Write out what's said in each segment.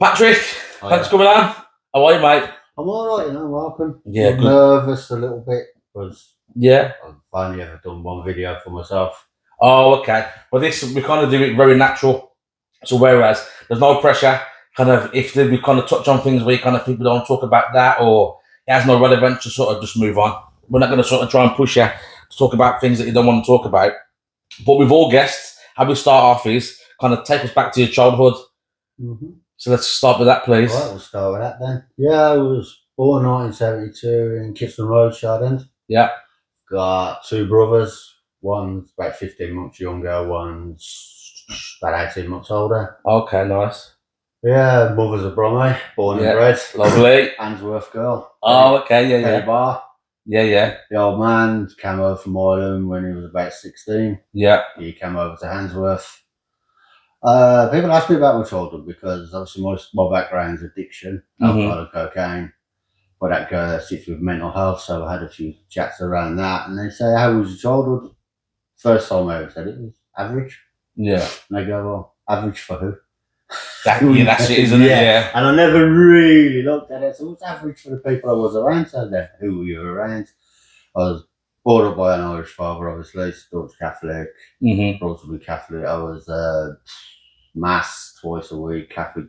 Patrick, thanks for coming on. How are you, mate? I'm alright, welcome. Yeah, I'm good. nervous a little bit because Yeah. I've only ever done one video for myself. Oh, okay. Well, we kind of do it very natural. So whereas there's no pressure, kind of if we kind of touch on things where kind of people don't talk about that or it has no relevance, to sort of just move on. We're not going to sort of try and push you to talk about things that you don't want to talk about. But with all guests, how we start off is kind of take us back to your childhood. Mm-hmm. So let's start with that, please. Right, we'll start with that then. Yeah, I was born 1972 in Kitson Road, Shardend. Yeah. Got two brothers. One's about 15 months younger, one's about 18 months older. Okay, nice. Yeah, mother's a Bromley, born and bred. Lovely. Handsworth girl. Oh, okay, yeah. Bar. Yeah. The old man came over from Ireland when he was about 16. Yeah. He came over to Handsworth. People ask me about my childhood because obviously my background is addiction, alcohol and cocaine, but that sits with mental health, so I had a few chats around that, and they say, how was your childhood? First time I ever said it was average. Yeah. And they go, well, average for who? That's it, isn't it? Yeah. And I never really looked at it, so what's average for the people I was around? So then, who were you around? I was brought up by an Irish father, obviously, staunch Catholic, brought to be Catholic. I was mass twice a week, Catholic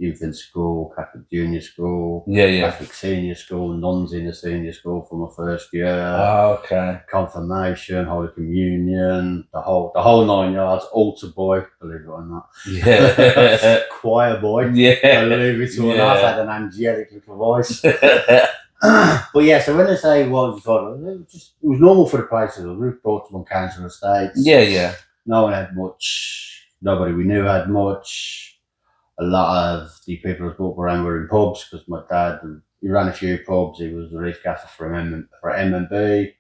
infant school, Catholic junior school, Catholic senior school, nuns in the senior school for my first year. Oh, okay. Confirmation, Holy Communion, the whole 9 yards. Altar boy, believe it or not. Yeah. Choir boy. Yeah. Believe it or not, I had an angelic little voice. But yeah, so when they say what was it was normal for the places. We were brought to on council estates. Yeah. No one had much. Nobody we knew had much. A lot of the people who brought around were in pubs because my dad, he ran a few pubs. He was the reef gaffer for M&B.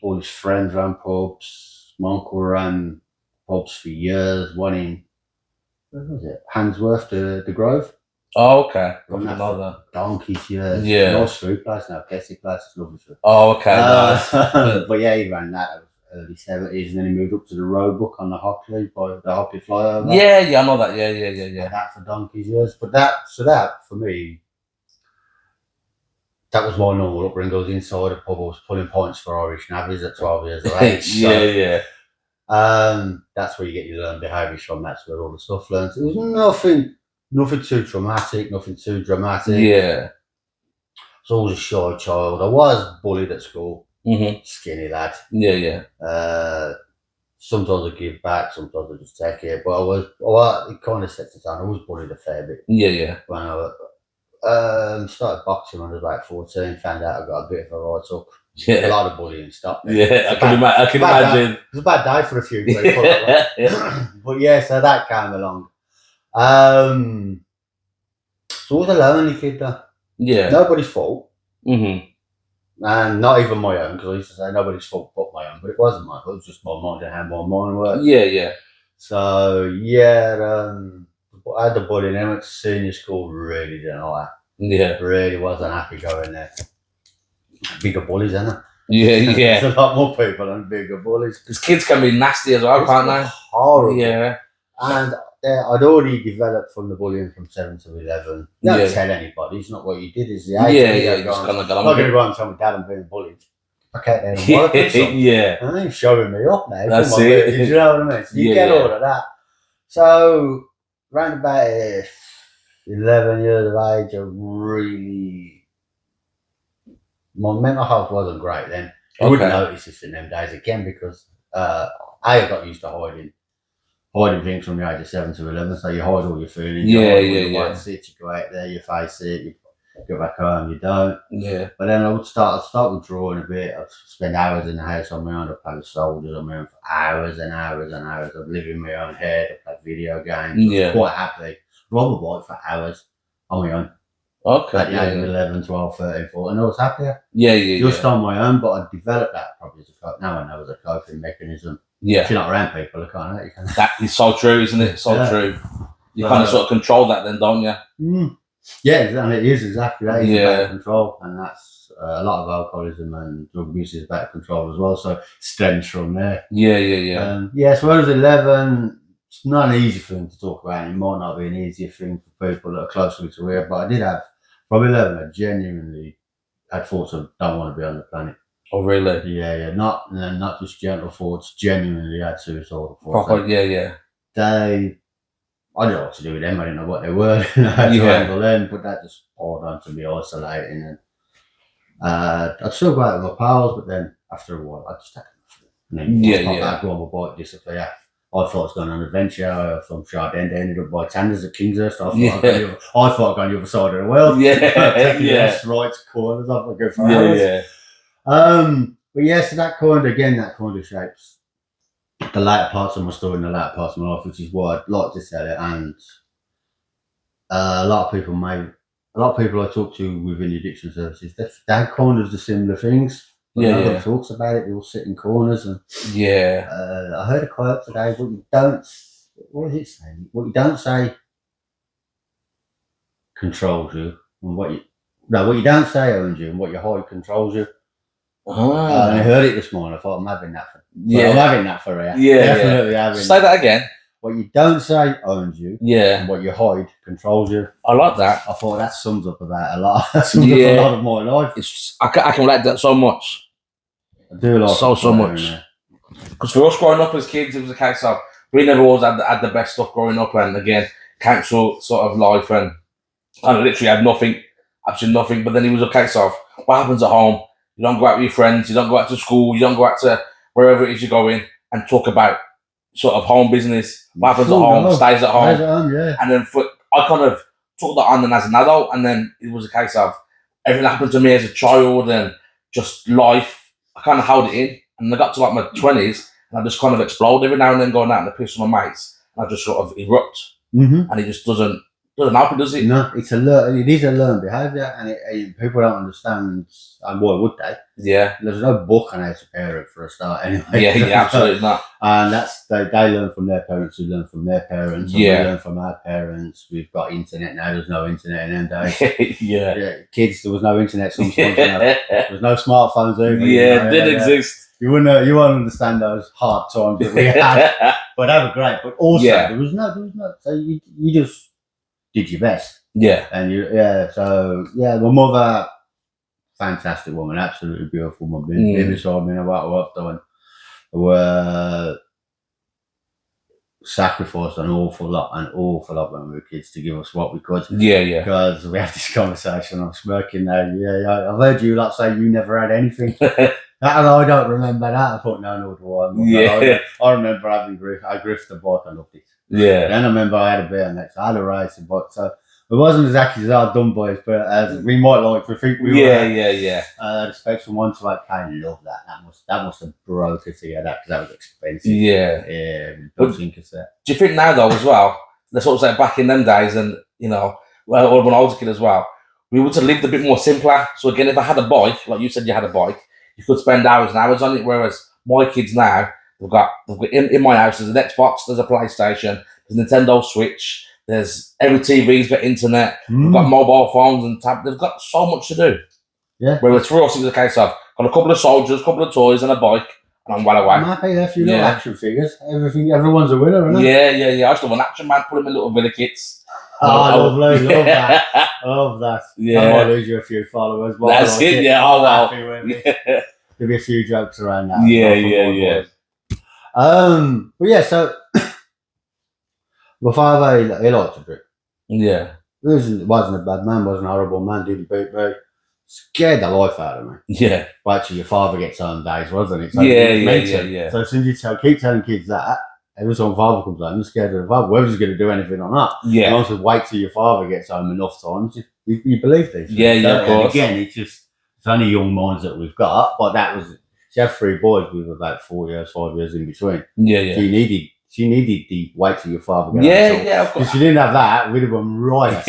All his friends ran pubs. My uncle ran pubs for years. One in, where was it? Handsworth, the Grove. Oh, okay. Donkeys, yeah. Yeah. Nice food place now, Kessie place, it's lovely food. Oh, okay, nice. But yeah, he ran that early 70s, and then he moved up to the Roebuck on the Hockley, by the Hockley flyover. Yeah, I know that. Yeah. That for donkeys years. But that for me, that was my normal upbringing. I was inside a pub, I was pulling points for Irish navvies at 12 years of age. Yeah. That's where you get your learned behaviours from. That's where all the stuff learns. It was nothing too traumatic, nothing too dramatic. Yeah. I was always a shy child. I was bullied at school. Skinny lad. Yeah. Sometimes I give back, sometimes I just take it. But it kind of sets it down. I was bullied a fair bit. Yeah. When I started boxing when I was about 14, found out I got a bit of a right up. Yeah. A lot of bullying stopped. Yeah, I can imagine. It was a bad day for a few people. But yeah, so that came along. So I was a lonely kid though. Yeah. Nobody's fault. And not even my own, because I used to say nobody's fault but my own, but it wasn't my fault. It was just my mind and how my mind worked. Yeah. So yeah, I had the bullying. I went to senior school, really didn't like. Yeah. Really wasn't happy going there. Bigger bullies, isn't it? Yeah. There's a lot more people and bigger bullies. Because kids can be nasty as well, can't they? Horrible. Yeah. And I'd already developed from the bullying from 7 to 11. You don't tell anybody. It's not what you did. It's the age. Yeah. Just kind of I'm not going to go and tell my dad I'm being bullied. Okay, then. Yeah. And he's showing me up now. That's it. Do you know what I mean? So you get all of that. So, around about 11 years of age, my mental health wasn't great then. I wouldn't notice this in them days again because I got used to hiding things from the age of 7 to 11, so you hide all your feelings. You sit, you go out there, you face it, you go back home, you don't. Yeah. But then I would start with drawing a bit. I'd spend hours in the house on my own. I'd play with soldiers on my own for hours and hours and hours. I'd live in my own head. I'd play video games. I was quite happy. Ride a bike for hours on my own. Okay. At the age of 11, 12, 13, 14, I was happier. Yeah. Just on my own, but I developed that probably now I know as a coping mechanism. Yeah. If you're not around people, I can't hurt you. That is so true, isn't it? So true. You kind of sort of control that then, don't you? Yeah, and it is exactly that. It's about control, and that's a lot of alcoholism and drug abuse is about control as well. So it stems from there. Yeah. So when I was 11, it's not an easy thing to talk about. It might not be an easier thing for people that are closely to it, but I did have, from 11, I genuinely had thoughts of don't want to be on the planet. Oh, really? Yeah. Not just gentle thoughts, genuinely had suicidal thoughts. Proper, yeah. I didn't know what to do with them. I didn't know what they were. I had to handle them, but that just poured on to me isolating. And I'd still go out with my pals, but then after a while, I just had enough. I'd go on my bike, disappear. I thought I was going on an adventure from Chardin. They ended up by Tanders at Kingshurst. I thought I'd gone on the other side of the world. Taking left, right, corners, off like go for hours. But yeah, so that kind of shapes the latter parts of my story and the latter parts of my life, which is why I'd like to tell it. And a lot of people I talk to within the addiction services, they kind of the similar things. But nobody talks about it. They all sit in corners. And I heard a quote today. What does it say? What you don't say controls you, and what you don't say owns you, and what you hide controls you. And I heard it this morning. I thought I'm having that for. I'm having that for you. Definitely having. Say that again. What you don't say owns you. And what you hide controls you. I like that. I thought that sums up about a lot. That sums up a lot of my life. I can relate that so much. I do like so much. Because for us growing up as kids, it was a case of we never always had the best stuff growing up, and again, council sort of life, and I literally had nothing, absolutely nothing. But then it was a case of what happens at home. You don't go out with your friends. You don't go out to school. You don't go out to wherever it is you're going and talk about sort of home business. What happens at home stays at home. And then I kind of took that on then as an adult, and then it was a case of everything that happened to me as a child and just life. I kind of held it in, and I got to like my 20s, and I just kind of explode every now and then, going out in the piss with my mates, and I just sort of erupt, and it just doesn't help it, does it? No, it is a learned behaviour, and people don't understand, and why would they? Yeah. There's no book on how to parent for a start anyway. Yeah, absolutely not. And that's, they learn from their parents, who learn from their parents, and we learn from our parents. We've got internet now, there's no internet in them days. Kids, there was no internet sometimes. There was no smartphones either. It did exist. You won't understand those hard times that we had. But they were great. But also, there was no, so you just did your best. So my mother, fantastic woman, absolutely beautiful woman, been beside me no matter what I've done. Were sacrificed an awful lot when we were kids to give us what we could. Because we had this conversation, I'm smirking now. I've heard you lot say you never had anything. And I don't remember that. I thought, no do I. I remember having I grifted the bike, I loved it. Then I remember I had a BMX, I had a racing bike, so it wasn't exactly as hard done boys, but as we might like to think we were. The Spectrum 1 to 8, I love that. That must have broke us here, because that was expensive. Cassette. Do you think now though as well? Let's sort of say back in them days, and when I was a kid as well, we would have lived a bit more simpler. So again, if I had a bike, like you said, you had a bike, you could spend hours and hours on it. Whereas my kids now, they've got in my house, there's an Xbox, there's a PlayStation, there's a Nintendo Switch, there's every TV's got internet, they've got mobile phones and they've got so much to do. Whereas for us, it was a case of got a couple of soldiers, a couple of toys, and a bike, and I'm well away. I'm happy a few little action figures. Everyone's a winner, isn't it? I still have an action man pulling my little villa kits. Lovely, love that. Love that. I might lose you a few followers. But that's it, There'll be a few jokes around that. But so my father, he liked to drink. He wasn't a bad man, wasn't a horrible man, didn't beat me. Scared the life out of me. But actually, your father gets home days, wasn't it? So So as soon as you keep telling kids that, every time father comes home, you're scared of the father. Whether going to do anything or not. And also wait till your father gets home enough times. You believe these. Of course. Again, it's only young minds that we've got. But that was, she had 3 boys with about 5 years in between. She needed the wait till your father gets home. Of course. If she didn't have that, we'd have gone right.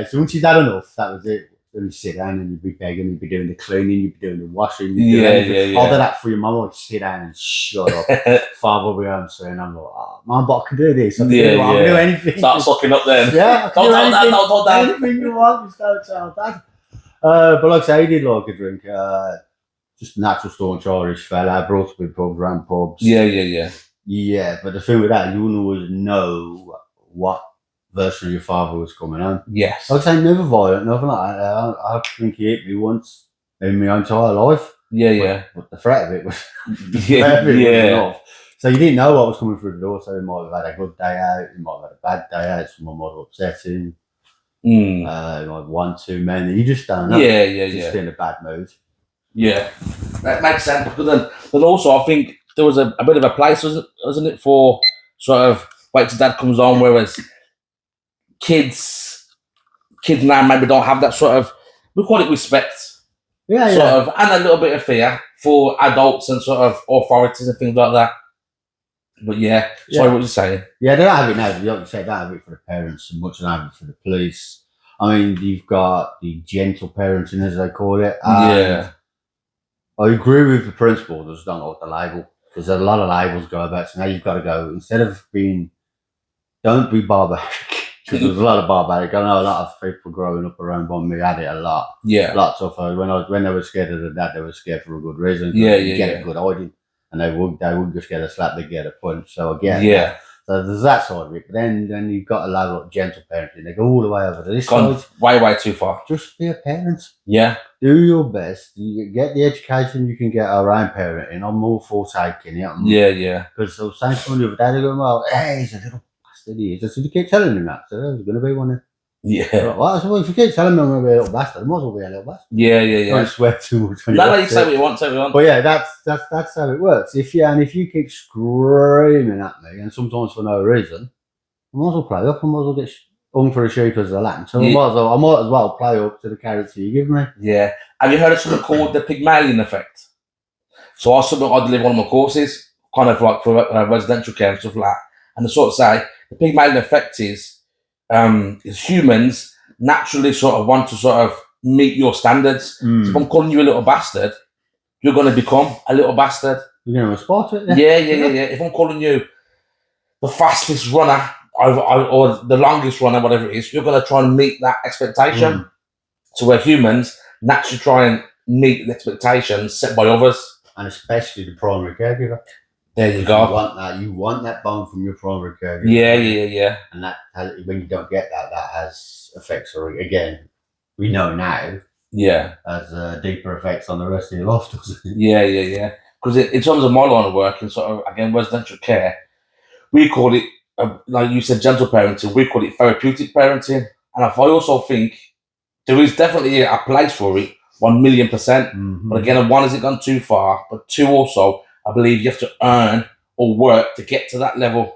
So once she'd had enough, that was it. Then you sit down and you'd be begging, you'd be doing the cleaning, you'd be doing the washing. I'll do that for your mum. I'd sit down and shut up. Father will be home soon. I'm like, Mum, but I can do this. I can do anything. Start sucking up then. I can do anything. Anything you want, just don't tell Dad. But like I say, he did like a drink. Just a natural staunch Irish fella. Brought up in pubs, ran pubs. Yeah, but the thing with that, you wouldn't always know what version of your father was coming on. Yes. Like I say, never violent, nothing like that. I think he hit me once in my entire life. Yeah. But the threat of it was, Yeah. was enough. So you didn't know what was coming through the door. So he might have had a good day out. He might have had a bad day out. Someone might have upset him. He might have one too many. You just don't know. Just in a bad mood. Yeah, that makes sense. But then also, I think there was a bit of a place, wasn't it, for sort of wait till dad comes on, whereas kids now maybe don't have that sort of, we call it respect, sort of, and a little bit of fear for adults and sort of authorities and things like that. But sorry, what were you saying? Yeah, they don't have it now. Like you say, they don't have it for the parents as much as they have it for the police. I mean, you've got the gentle parenting, as they call it. Yeah. I agree with the principle. Just don't like the label. There's a lot of labels go about. So now you've got to go, instead of being, don't be barbaric. Because there's a lot of barbaric. I know a lot of people growing up around by me had it a lot. Yeah. Lots of when they were scared of the dad, they were scared for a good reason. Get a good hiding. And they would just get a slap, they get a punch. So again, so there's that side of it. But then you've got a level of gentle parenting. They go all the way over to this side. Way too far. Just be a parent. Yeah. Do your best. You get the education you can get around parenting. I'm all for taking it. Yeah. Because I was saying to the other day, they go, well, hey, he's a little bastard. He is. I said, you keep telling him that. So there's going to be one. Yeah. Well, if you keep telling me I'm going to be a little bastard, I might as well be a little bastard. Yeah. Don't swear too much. No, you say what you want, But yeah, that's how it works. If you keep screaming at me, and sometimes for no reason, I might as well play up. I might as well get hung for a sheep as a lamb. So I might as well play up to the character you give me. Yeah. Have you heard of something called the Pygmalion effect? So I deliver one of my courses, kind of like for residential care and stuff like that. And I sort of say the Pygmalion effect is humans naturally sort of want to sort of meet your standards. So if I'm calling you a little bastard, you're going to become a little bastard. You're going to respond to it. Yeah. If I'm calling you the fastest runner or the longest runner, whatever it is, you're going to try and meet that expectation. So we're humans naturally try and meet the expectations set by others, and especially the primary caregiver. There you go. You want that bond from your primary caregiver. Yeah. And that when you don't get that has effects. Or again, we know now. Yeah. Has deeper effects on the rest of your life, doesn't it? Yeah. Because in terms of my line of work and sort of again residential care, we call it like you said, gentle parenting. We call it therapeutic parenting, and I also think there is definitely a place for it, 1,000,000%. Mm-hmm. But again, one, has it gone too far? But two, also, I believe you have to earn or work to get to that level.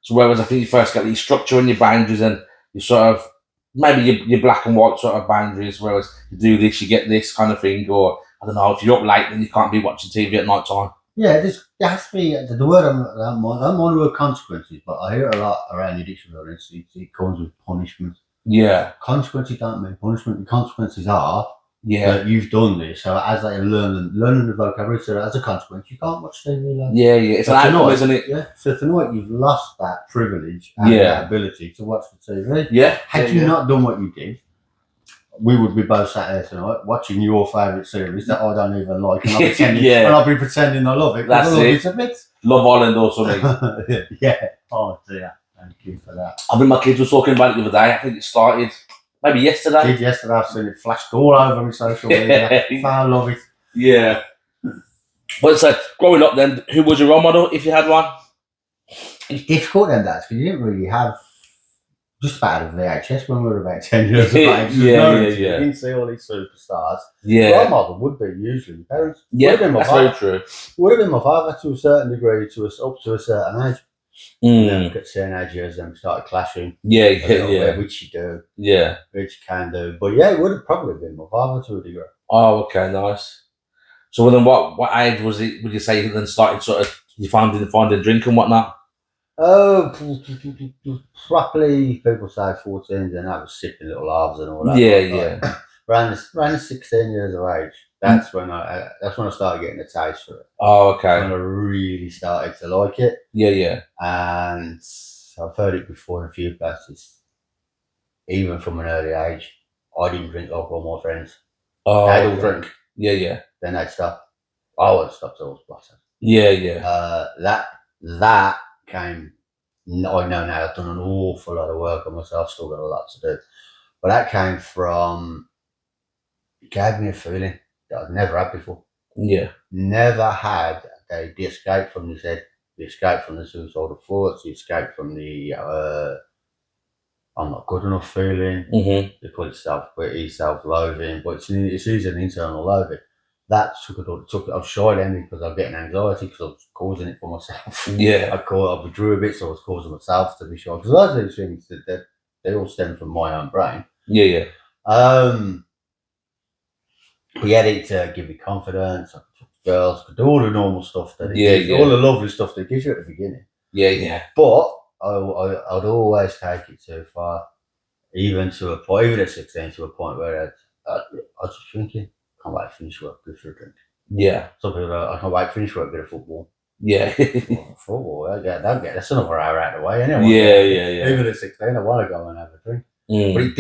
So whereas I think you first get your structure and your boundaries and you sort of, maybe your black and white sort of boundaries, whereas you do this, you get this kind of thing, or I don't know, if you're up late, then you can't be watching TV at night time. Yeah, there has to be, the word I don't mind the word consequences, but I hear a lot around the addiction violence, it comes with punishment. Yeah. Consequences don't mean punishment. The consequences are that you've done this. So as they learning the vocabulary, so as a consequence, you can't watch TV. Yeah. It's an outcome, isn't it? Yeah. So tonight you've lost that privilege and that ability to watch the TV. Yeah. Had you not done what you did, we would be both sat here tonight watching your favourite series that I don't even like, and I'll be pretending I love it. That's it. Love Island or something. Yeah. Oh dear. Thank you for that. I think my kids were talking about it the other day. I think it started maybe yesterday. Yesterday, I've seen it flashed all over my social media. I love it. Yeah. But so, growing up then, who was your role model, if you had one? It's difficult then, because you didn't really have just about a VHS when we were about 10 years of age. Yeah. You didn't see all these superstars. Yeah. Role model would be usually parents. Yeah, that's very true. Would have been my father to a certain degree, up to a certain age. Then at certain ages, then we started clashing. Yeah. Which you do. Yeah. Which you can do. But yeah, it would have probably been my father to a degree. Oh, okay, nice. So then what age was it, would you say, you then started sort of, you finding drink and whatnot? Oh, properly, people say 14, then that was sipping little halves and all that. Yeah. Around 16 years of age, that's when I started getting a taste for it. Oh, okay. That's when I really started to like it. Yeah. And I've heard it before in a few places. Even from an early age, I didn't drink like all my friends. Oh, they'd all drink. Yeah. Then they'd stop. I would stop till I was blessed. Yeah. That That came. I know now I've done an awful lot of work on myself. Still got a lot to do, but that came from. It gave me a feeling that I'd never had before. Yeah. Never had the escape from this head, the escape from the suicidal thoughts, the escape from the I'm not good enough feeling. They call it self-pity, self-loathing, but it's an internal loathing. That took it. I was shy then because I was getting anxiety because I was causing it for myself. Yeah. I withdrew a bit, so I was causing myself to be shy. Because a lot of these things they all stem from my own brain. Yeah. We had it to give me confidence. I could girls, could do all the normal stuff that all the lovely stuff that it gives you at the beginning. Yeah. But I'd always take it too far, even to a point, even at 16, to a point where I was just thinking, I can't wait to finish work, go for a drink. Yeah. Some people are, I can't wait to finish work, go to football. Yeah. Football, that's another hour out of the way, anyway. Yeah. Even at 16, I want to go and have a drink. But it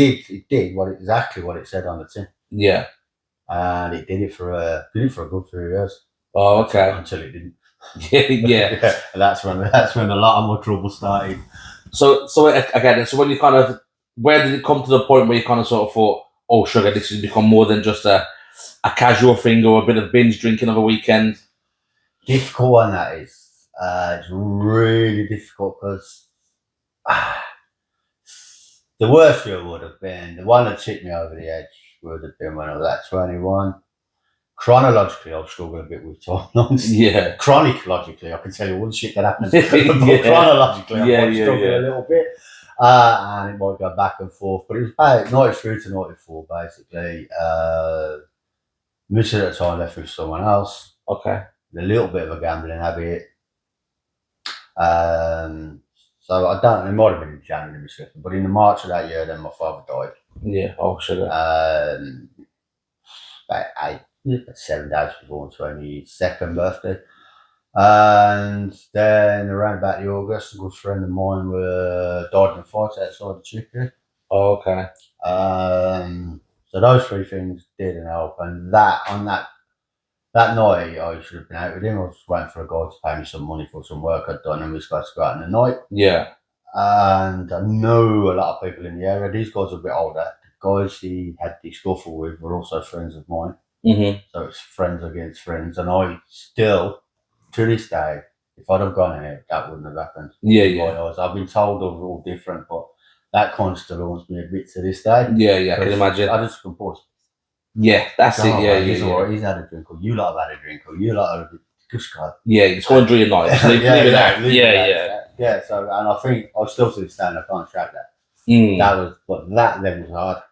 did exactly what it said on the tin. Yeah. And it did it for a good 3 years. Oh, okay. Until it didn't. Yeah. And that's when a lot of my trouble started. So again, so when you kind of, where did it come to the point where you kind of sort of thought, oh sugar, this has become more than just a casual thing or a bit of binge drinking of a weekend? Difficult one, that is. It's really difficult because the worst year would have been, the one that tipped me over the edge would have been when I was at 21. Chronologically, I'll struggle a bit with timelines. Yeah. Chronically, I can tell you all the shit that happens. Chronologically, I might struggle a little bit. And it might go back and forth. But it was about 93 to 94, basically. Most of the time left with someone else. Okay. A little bit of a gambling habit. So I don't. It might have been in January, but in the March of that year, then my father died. Yeah. Oh, sugar. About 7 days before my 22nd birthday, and then around about the August, a good friend of mine died in a fight outside the chicken. Oh, okay. So those three things didn't help, and on that night, I should have been out with him. I was waiting for a guy to pay me some money for some work I'd done, and we were supposed to go out in the night. Yeah. And I know a lot of people in the area. These guys are a bit older. The guys he had the scuffle with were also friends of mine. So it's friends against friends, and I still, to this day, if I'd have gone out, that wouldn't have happened. Yeah. I've been told they're all different, but that kind of still haunts me a bit to this day. Yeah, I can imagine. I just compose. Yeah, that's it. Yeah. He's had a drink, or you lot have had a drink, or you lot have just go. Yeah, it's going through your night. Leave it out. Yeah. So, and I think I still to this day, I can't track that. That then was hard.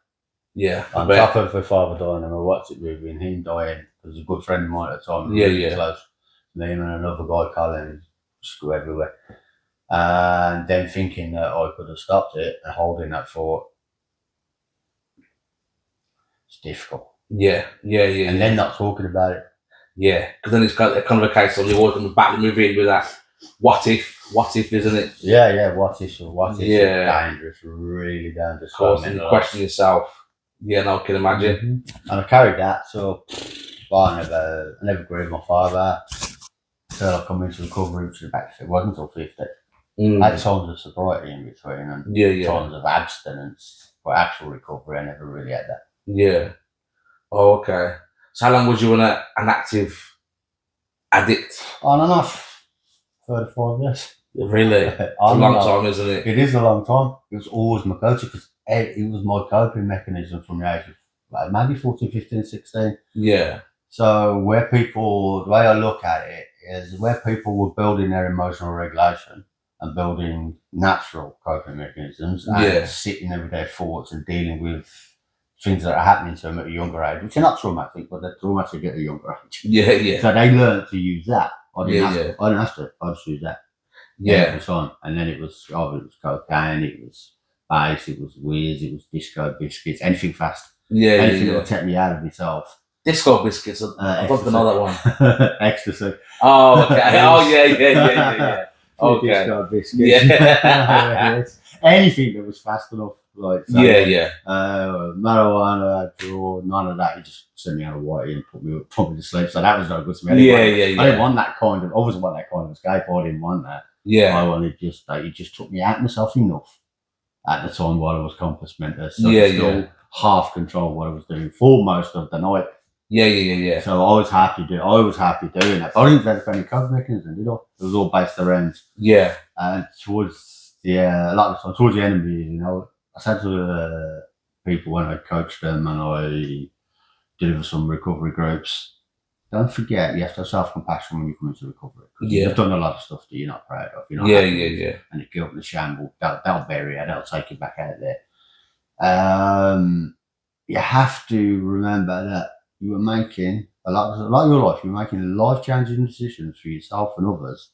Yeah. On top of my father dying and I watched it movie and him dying, because a good friend of mine at the time. Really close. Me and another guy, Colin, just go everywhere. And then thinking that I could have stopped it and holding that thought, it's difficult. Yeah. And then not talking about it. Yeah, because then it's kind of a case of you're always going to back the movie in with that what if, isn't it? Yeah, what if? Dangerous, really dangerous. Of course, you question yourself. Yeah, no, I can imagine. And I carried that, so I never grieved my father until I come into recovery, which it wasn't until 50. I had times of sobriety in between and times of abstinence, but actual recovery, I never really had that. Yeah. Oh, okay. So how long was you an active addict? On and off. 35 years. Really? It's a long time, isn't it? It is a long time. It was always my go-to because it was my coping mechanism from the age of maybe 14, 15, 16. Yeah. So the way I look at it is where people were building their emotional regulation and building natural coping mechanisms and sitting there with their thoughts and dealing with things that are happening to them at a younger age, which are not traumatic, but they're traumatic at a younger age. Yeah. So they learned to use that. I didn't have to. I just use that. Every time. And then it was cocaine, it was ice, it was whiz, it was disco biscuits, anything fast. Anything that would take me out of myself. Disco biscuits. I don't know that one. Ecstasy. Oh, okay. Oh, yeah. Okay. Disco biscuits. Yeah. Anything that was fast enough. Like marijuana, doctor or none of that. He just sent me out of whitey and put me to sleep. So that was no good to me. I didn't want that kind of. I wasn't want that kind of escape. I didn't want that. Yeah. I wanted just he just took me out myself enough at the time while I was compass mentis. So I still half control what I was doing for most of the night. Yeah. So I was happy doing that. But I didn't develop any coping mechanism, did I? It was all based around. Yeah. And towards the end of the year, I said to people when I coached them and I deliver some recovery groups, don't forget you have to have self-compassion when you come into recovery. You've done a lot of stuff that you're not proud of. You're not happy with, and the guilt and the shame they'll bury you. They'll take you back out there. You have to remember that you were making a lot of your life. You were making life-changing decisions for yourself and others.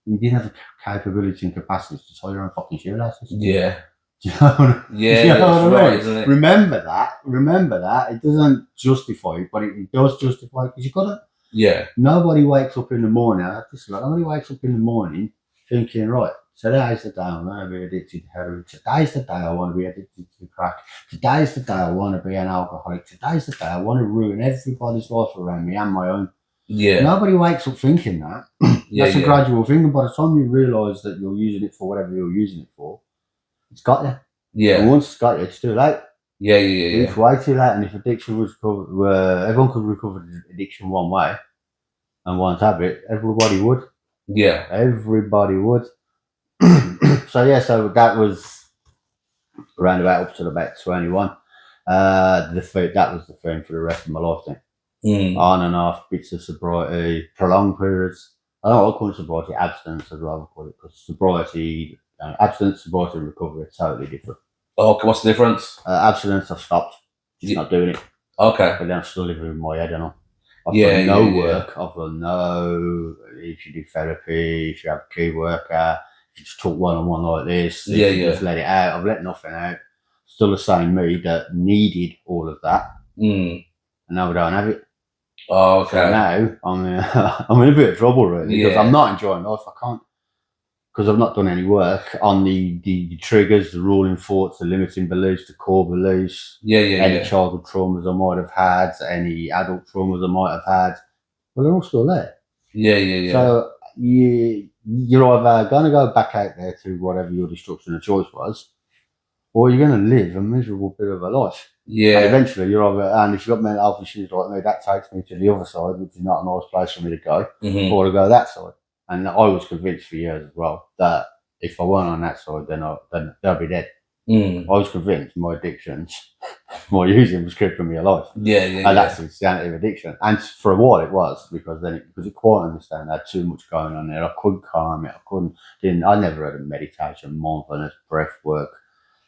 You didn't have the capability and capacity to tie your own fucking shoelaces. Yeah. Do you know what I mean? Right, isn't it? Remember that. It doesn't justify it, but it does justify it because you got to. Yeah. Nobody wakes up in the morning. Nobody wakes up in the morning thinking, right, today's the day I'm going to be addicted to heroin. Today's the day I want to be addicted to crack. Today's the day I want to be an alcoholic. Today's the day I want to ruin everybody's life around me and my own. Yeah. Nobody wakes up thinking that. That's a gradual thing. And by the time you realise that you're using it for whatever you're using it for, it's got you. Yeah. And once it's got you, it's too late. Yeah. It's way too late. And if addiction was everyone could recover addiction one way and one habit, everybody would. Yeah. Everybody would. So that was around up to about 21. That was the thing for the rest of my life then. On and off, bits of sobriety, prolonged periods. I don't call it sobriety, abstinence, I'd rather call it, because sobriety, abstinence, sobriety, and recovery are totally different. Okay, what's the difference? Abstinence, I've stopped. Just not doing it. Okay. But then I'm still living with my head, I've done work. I've done if you do therapy, if you have a key worker, if you just talk one-on-one like this, just let it out. I've let nothing out. Still the same me that needed all of that. And now I don't have it. Oh, okay. So now I'm in a bit of trouble really because I'm not enjoying life. I can't, because I've not done any work on the triggers, the ruling thoughts, the limiting beliefs, the core beliefs. Any childhood traumas I might have had, any adult traumas I might have had. Well, they're all still there. Yeah. So you're either going to go back out there to whatever your destruction of choice was, or you're going to live a miserable bit of a life. Yeah. And eventually you're either, and if you've got mental health issues like me, that takes me to the other side, which is not a nice place for me to go, or to go that side. And I was convinced for years as well that if I weren't on that side, then they'll be dead. I was convinced my addictions, my using was keeping me alive. And that's the insanity of addiction. And for a while it was, because it quite understand I had too much going on there. I couldn't calm it. I never had a meditation, mindfulness, breath work.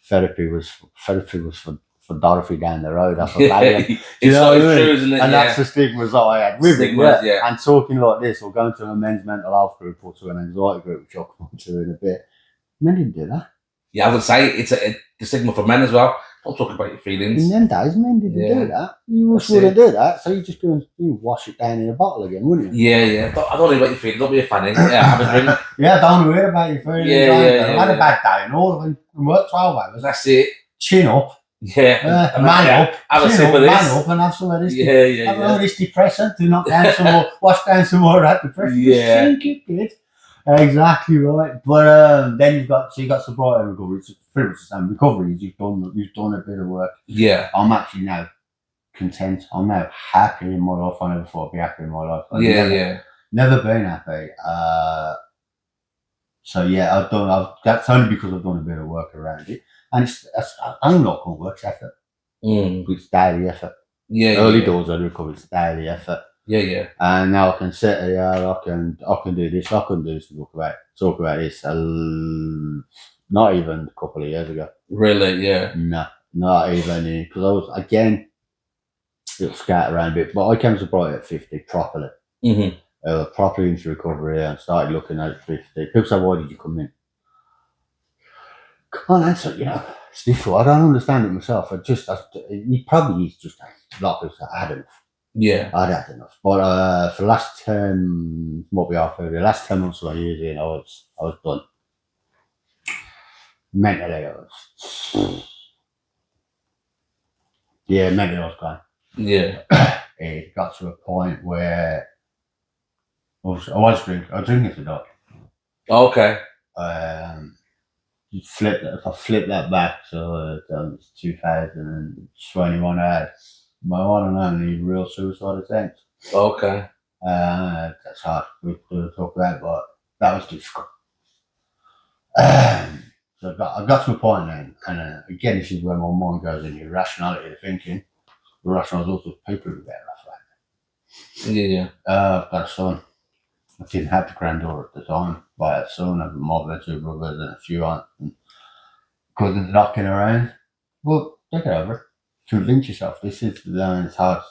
Therapy was for Dorothy down the road. That's what It's so true, isn't it? And that's the stigmas that I had with it. And talking like this, or going to a men's mental health group or to an anxiety group, which I'll come to in a bit. Men didn't do that. Yeah, I would say it's a stigma for men as well. Don't talk about your feelings. In them days, men didn't do that. You just wouldn't do that. So you just go and wash it down in a bottle again, wouldn't you? Yeah. I don't know about your feelings. Don't be a fanny. Have a drink. Don't worry about your feelings. I had a bad day and all of them worked 12 hours. That's it. Chin up. Yeah. Man up. Have a sip of this. Man up and have some of this. Have some of this depressant to knock down some more, wash down some more of that depression. Yeah. Good. Exactly right. But then you've got sobriety and recovery. It's pretty much the same. Recovery is you've done a bit of work. Yeah. I'm actually now content. I'm now happy in my life. I never thought I'd be happy in my life. Never been happy. That's only because I've done a bit of work around it. And I'm not going to work, it's effort. It's daily effort. Early doors I recovery, it's daily effort. And now I can sit here, I can do this, I couldn't do this to talk about this not even a couple of years ago. Really? Yeah. No, not even, because I was, again, it'll scatter around a bit, but I came to sobriety at 50 properly. Properly into recovery and started looking at 50. People say, why did you come in? Can't answer, it's difficult. I don't understand it myself. It probably is just a lot of people say, I had enough. I'd had enough. But for the last 10, what we are for the last 10 months of my years in, I was done. Mentally, I was. Yeah, maybe I was gone. Yeah. It got to a point where I was drinking to die. Okay. If I flip that back to 2021, that's my one and only real suicide attempt. Okay. That's hard to talk about, but that was difficult. So I got to a point then, and again, this is where my mind goes in irrationality of thinking. Irrational is also people who get off like Yeah. I've got a son. I didn't have the granddaughter at the time, but I had a son, I have a mother, 2 brothers, and a few aunts and cousins knocking around. Well, take it over. Convince yourself. It's hard.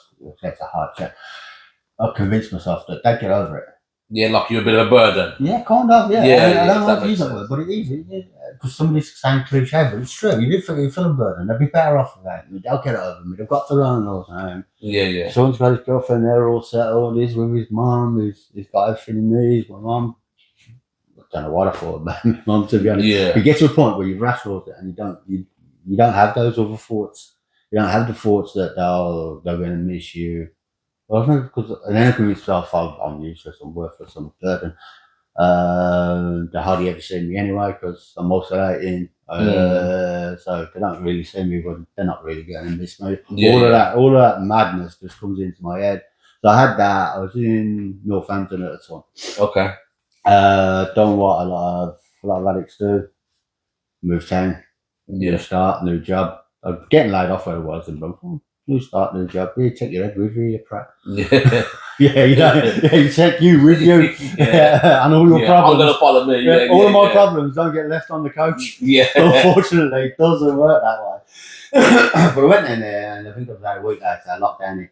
It's a hard check. I'll convince myself that don't get over it. Yeah, like you're a bit of a burden. Yeah, kind of. Yeah, Yeah, I don't that like to use that word, but it is. Because somebody's saying cliche, but it's true. You feel a burden. They'd be better off with that. They'll get over me. They've got their own all the time. Yeah. Someone's got his girlfriend there all settled. He's with his mum. He's got everything he needs. My mum. I don't know what I thought about my mum, to be honest. Yeah. You get to a point where you've rationalised it and you don't have those other thoughts. You don't have the thoughts that they're going to miss you. Well, I think because and then I convince myself I'm useless, I'm worthless, I'm a burden. They hardly ever see me anyway because I'm isolating. So they don't really see me, but they're not really going to miss me. All of that madness just comes into my head. So I had that. I was in Northampton at the time. Okay. Done what a lot of addicts do. Moved town. New start, new job. I'm getting laid off where I was and new start, new job. You take your head with you, you prat. Yeah. You take you with you. And all your problems. I'm gonna follow me. All of my problems don't get left on the coach. Yeah. Unfortunately, it doesn't work that way. But I went in there and I think it was about a week later, I locked down it.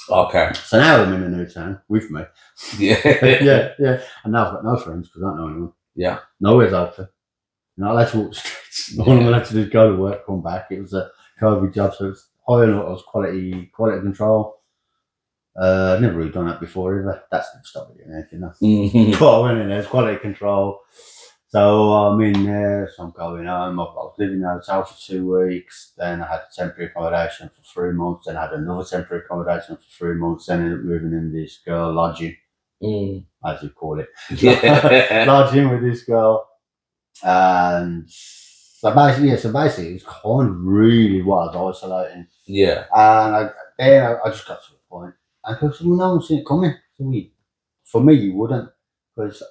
Okay. So now I'm in a new town with me. Yeah. Yeah. And now I've got no friends because I don't know anyone. Yeah. Nowhere's open. Not allowed to walk the streets. All I'm allowed to do is go to work, come back. It was a COVID job, so it was high on it was quality control. Never really done that before either. That's not stopping doing anything else. But I went in there, it's quality control. So I'm in there, so I'm going home. I was living in a hotel for 2 weeks. Then I had temporary accommodation for 3 months. Then I had another temporary accommodation for 3 months. Then I ended up moving in this girl lodging, as you call it. Lodging with this girl. And so basically, it was kind of really was isolating. Yeah. And I just got to a point. And people said, well, no one's seen it coming. So for me, you wouldn't. Because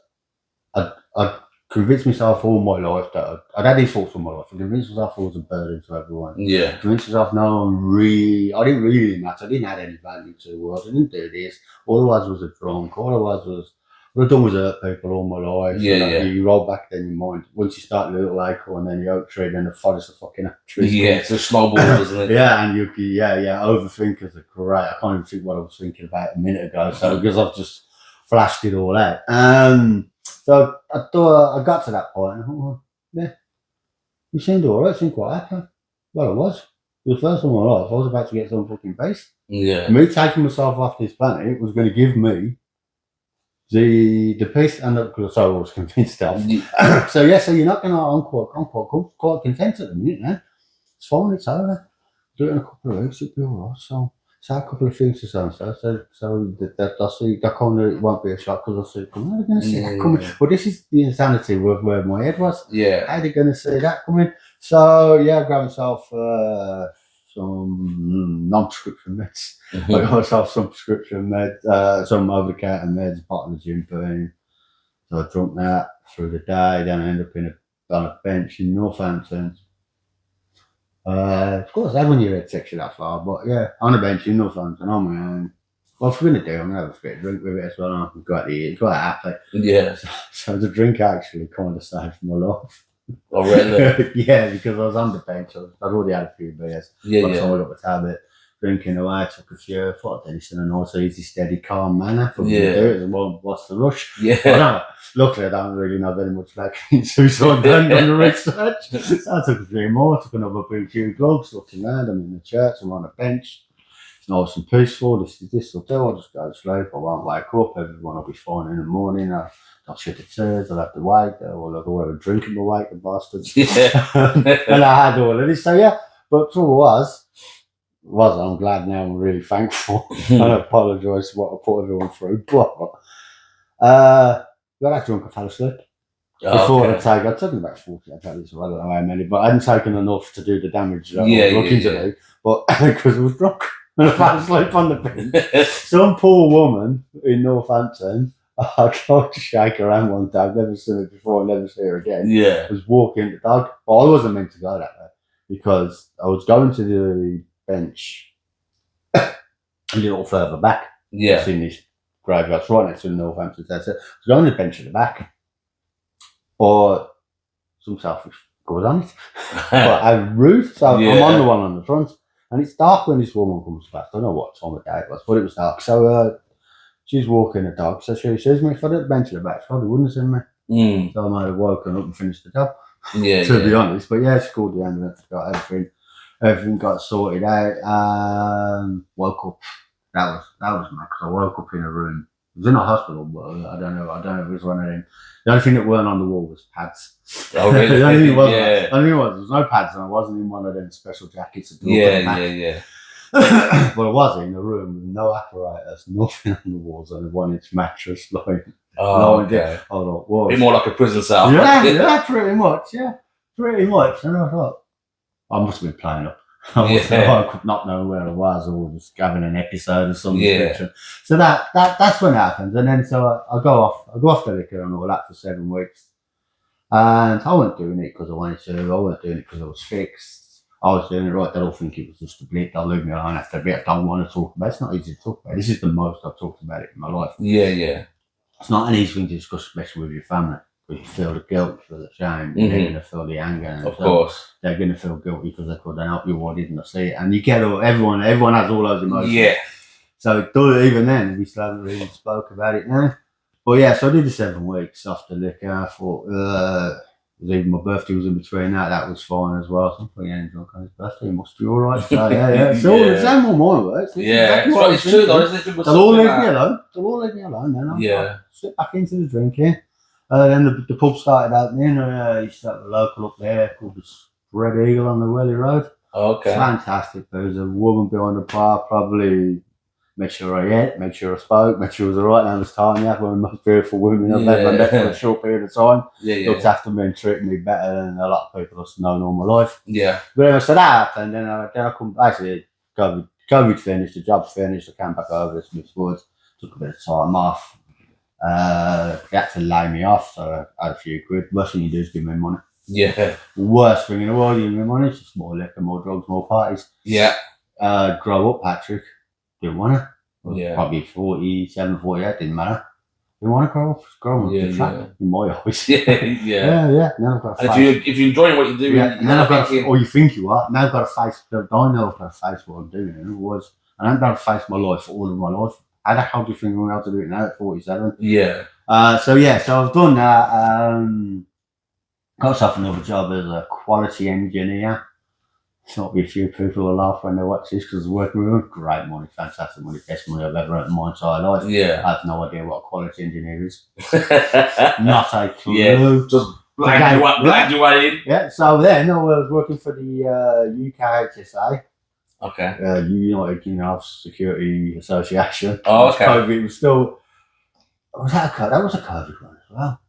I'd convinced myself all my life that I'd had these thoughts all my life. I convinced myself I was a burden to everyone. Yeah. I convinced myself I didn't really matter. I didn't add any value to the world. I didn't do this. All I was a drunk. All I was what I've done was hurt people all my life. Yeah. You roll back in your mind. Once you start the little acorn, then the oak tree, then the forest of fucking tree. Yeah, it's a snowball, isn't it? Yeah, and overthinkers are great. I can't even think what I was thinking about a minute ago. So because I've just flashed it all out. So I thought I got to that point and I thought, well, yeah, you seemed alright, seemed quite happy. Well, I was. It was the first time in my life I was about to get some fucking peace. Yeah. Me taking myself off this planet was going to give me the peace, and so I was convinced of. So you're not going to. I'm quite content at the minute now. It's fine, it's over. Do it in a couple of weeks, it'll be alright. So a couple of things to so that I see that kind of it won't be a shock because I see it coming. How are they going to see that coming? But this is the insanity where my head was. Yeah. How are they going to see that coming? So I grabbed myself some non-prescription meds. I got myself some prescription meds, some over-the-counter meds, a bottle of Gylnn. So I drunk that through the day. Then I ended up on a bench in Northampton. Of course, I wouldn't head section that far, but yeah, on a bench in Northampton on my own. Well, if we're going to do, I'm going to have a bit of drink with it as well. I'm quite happy. Yeah. So the drink actually kind of saved my life. Oh, really? Yeah, because I was on the bench. I'd already had a few beers. Yeah. So I got the tablet, drinking away, took a few. I thought I'd do this in a nice, easy, steady, calm manner. For me to do it. Well, what's the rush? Yeah. Luckily, I don't really know very much about suicide on the research. So I took a few more, took another few gloves, looking around. I'm in the church, I'm on a bench. It's nice and peaceful. This will do. I'll just go to sleep. I won't wake up. Everyone will be fine in the morning. I'll shit the tears. I'll have to wake. I'll have a drink in my wake, the bastards. Yeah. And I had all of this. So yeah, but the trouble was, was. I'm glad now. I'm really thankful. I apologise for what I put everyone through. But got that drunk, I fell asleep. Before I'd taken about 40 tablets, I don't know how many, but I hadn't taken enough to do the damage that I was looking to do. But because I was drunk and I fell asleep on the bench. Some poor woman in Northampton, I tried to shake her hand one day. I've never seen it before, I'll never see her again. Yeah. Was walking the dog, but I wasn't meant to go that way because I was going to the bench a little further back. Yeah. It's in this graveyard right next to the Northampton Centre. I was going to the bench at the back. Or some selfish goes on it. But I'm rude, so I'm on the one on the front. And it's dark when this woman comes past. I don't know what time of day it was, but it was dark. So she's walking the dog. So she says me, if I didn't bench at the back, she probably wouldn't have seen me. So I might have woken up and finished the job. To be honest. But yeah, she called the ambulance, got everything got sorted out. Woke up. That was mad, because I woke up in a room. It was in a hospital, but I don't know if it was one of them. The only thing that weren't on the wall was pads. Oh, really? The only thing was, there was no pads, and I wasn't in one of them special jackets. But I was in a room with no apparatus, nothing on the walls, and a 1-inch mattress lying. Oh, okay. A bit more like a prison cell. Yeah, pretty much. And I thought, I must have been playing up. I could not know where I was, or just having an episode of some description. So that's when it happens. And then so I go off the liquor and all that for 7 weeks. And I wasn't doing it because I wanted to. I wasn't doing it because I was fixed. I was doing it right. They don't think it was just a blip. They'll leave me alone after a bit. I don't want to talk about it. It's not easy to talk about. This is the most I've talked about it in my life. Yeah. It's not an easy thing to discuss, especially with your family. You feel the guilt, you feel the shame, they're going to feel the anger. And of course. They're going to feel guilty because they couldn't help you, or didn't see it. And you get everyone has all those emotions. Yeah. So even then, we still haven't really spoke about it now. But yeah, so I did the 7 weeks off the liquor. I thought, even my birthday was in between that. That was fine as well. So I'm thinking, drunk on his birthday, it must be all right. So yeah. So the same on my works. It's true though, isn't it? They'll all leave me alone. Then I'll slip back into the drinking. Then the pub started opening. Used to have a local up there called the Red Eagle on the Welly Road. Okay. Fantastic. There was a woman behind the bar, probably make sure I ate, make sure I spoke, make sure it was alright. And I was telling you, one of the most beautiful women I've ever met for a short period of time. Looked after me and treated me better than a lot of people I've known all my life. Yeah. But anyway, so that happened. Then I come, actually, COVID finished, the job finished, I came back over to Smith's Woods, took a bit of time off. They had to lay me off, so I had a few quid. Worst thing you do is give me money. Yeah. Worst thing in the world, you give me money. It's just more liquor, more drugs, more parties. Yeah. Grow up, Patrick. Didn't want to. Yeah. Probably 47, 48, didn't matter. Didn't want to grow up. Grow up in my eyes. Yeah. Now I've got to face. If you're enjoying what you're doing, now I've got to, or you think you are, now I've got to face, I know I've got to face what I'm doing. Otherwise, I haven't got to face my life for all of my life. How the hell do you think I'm able to do it now at 47? Yeah. So I've done that. Got myself another job as a quality engineer. It's not be a few people will laugh when they watch this because I'm working with them. Great money, fantastic money, best money I've ever earned in my entire life. Yeah. I have no idea what a quality engineer is. Not a clue. Yeah. Just blind your way in. Yeah. So then I was working for the UK HSA. Okay. United Kingdom Security Association. Oh, okay. COVID was still. That was a COVID one as well.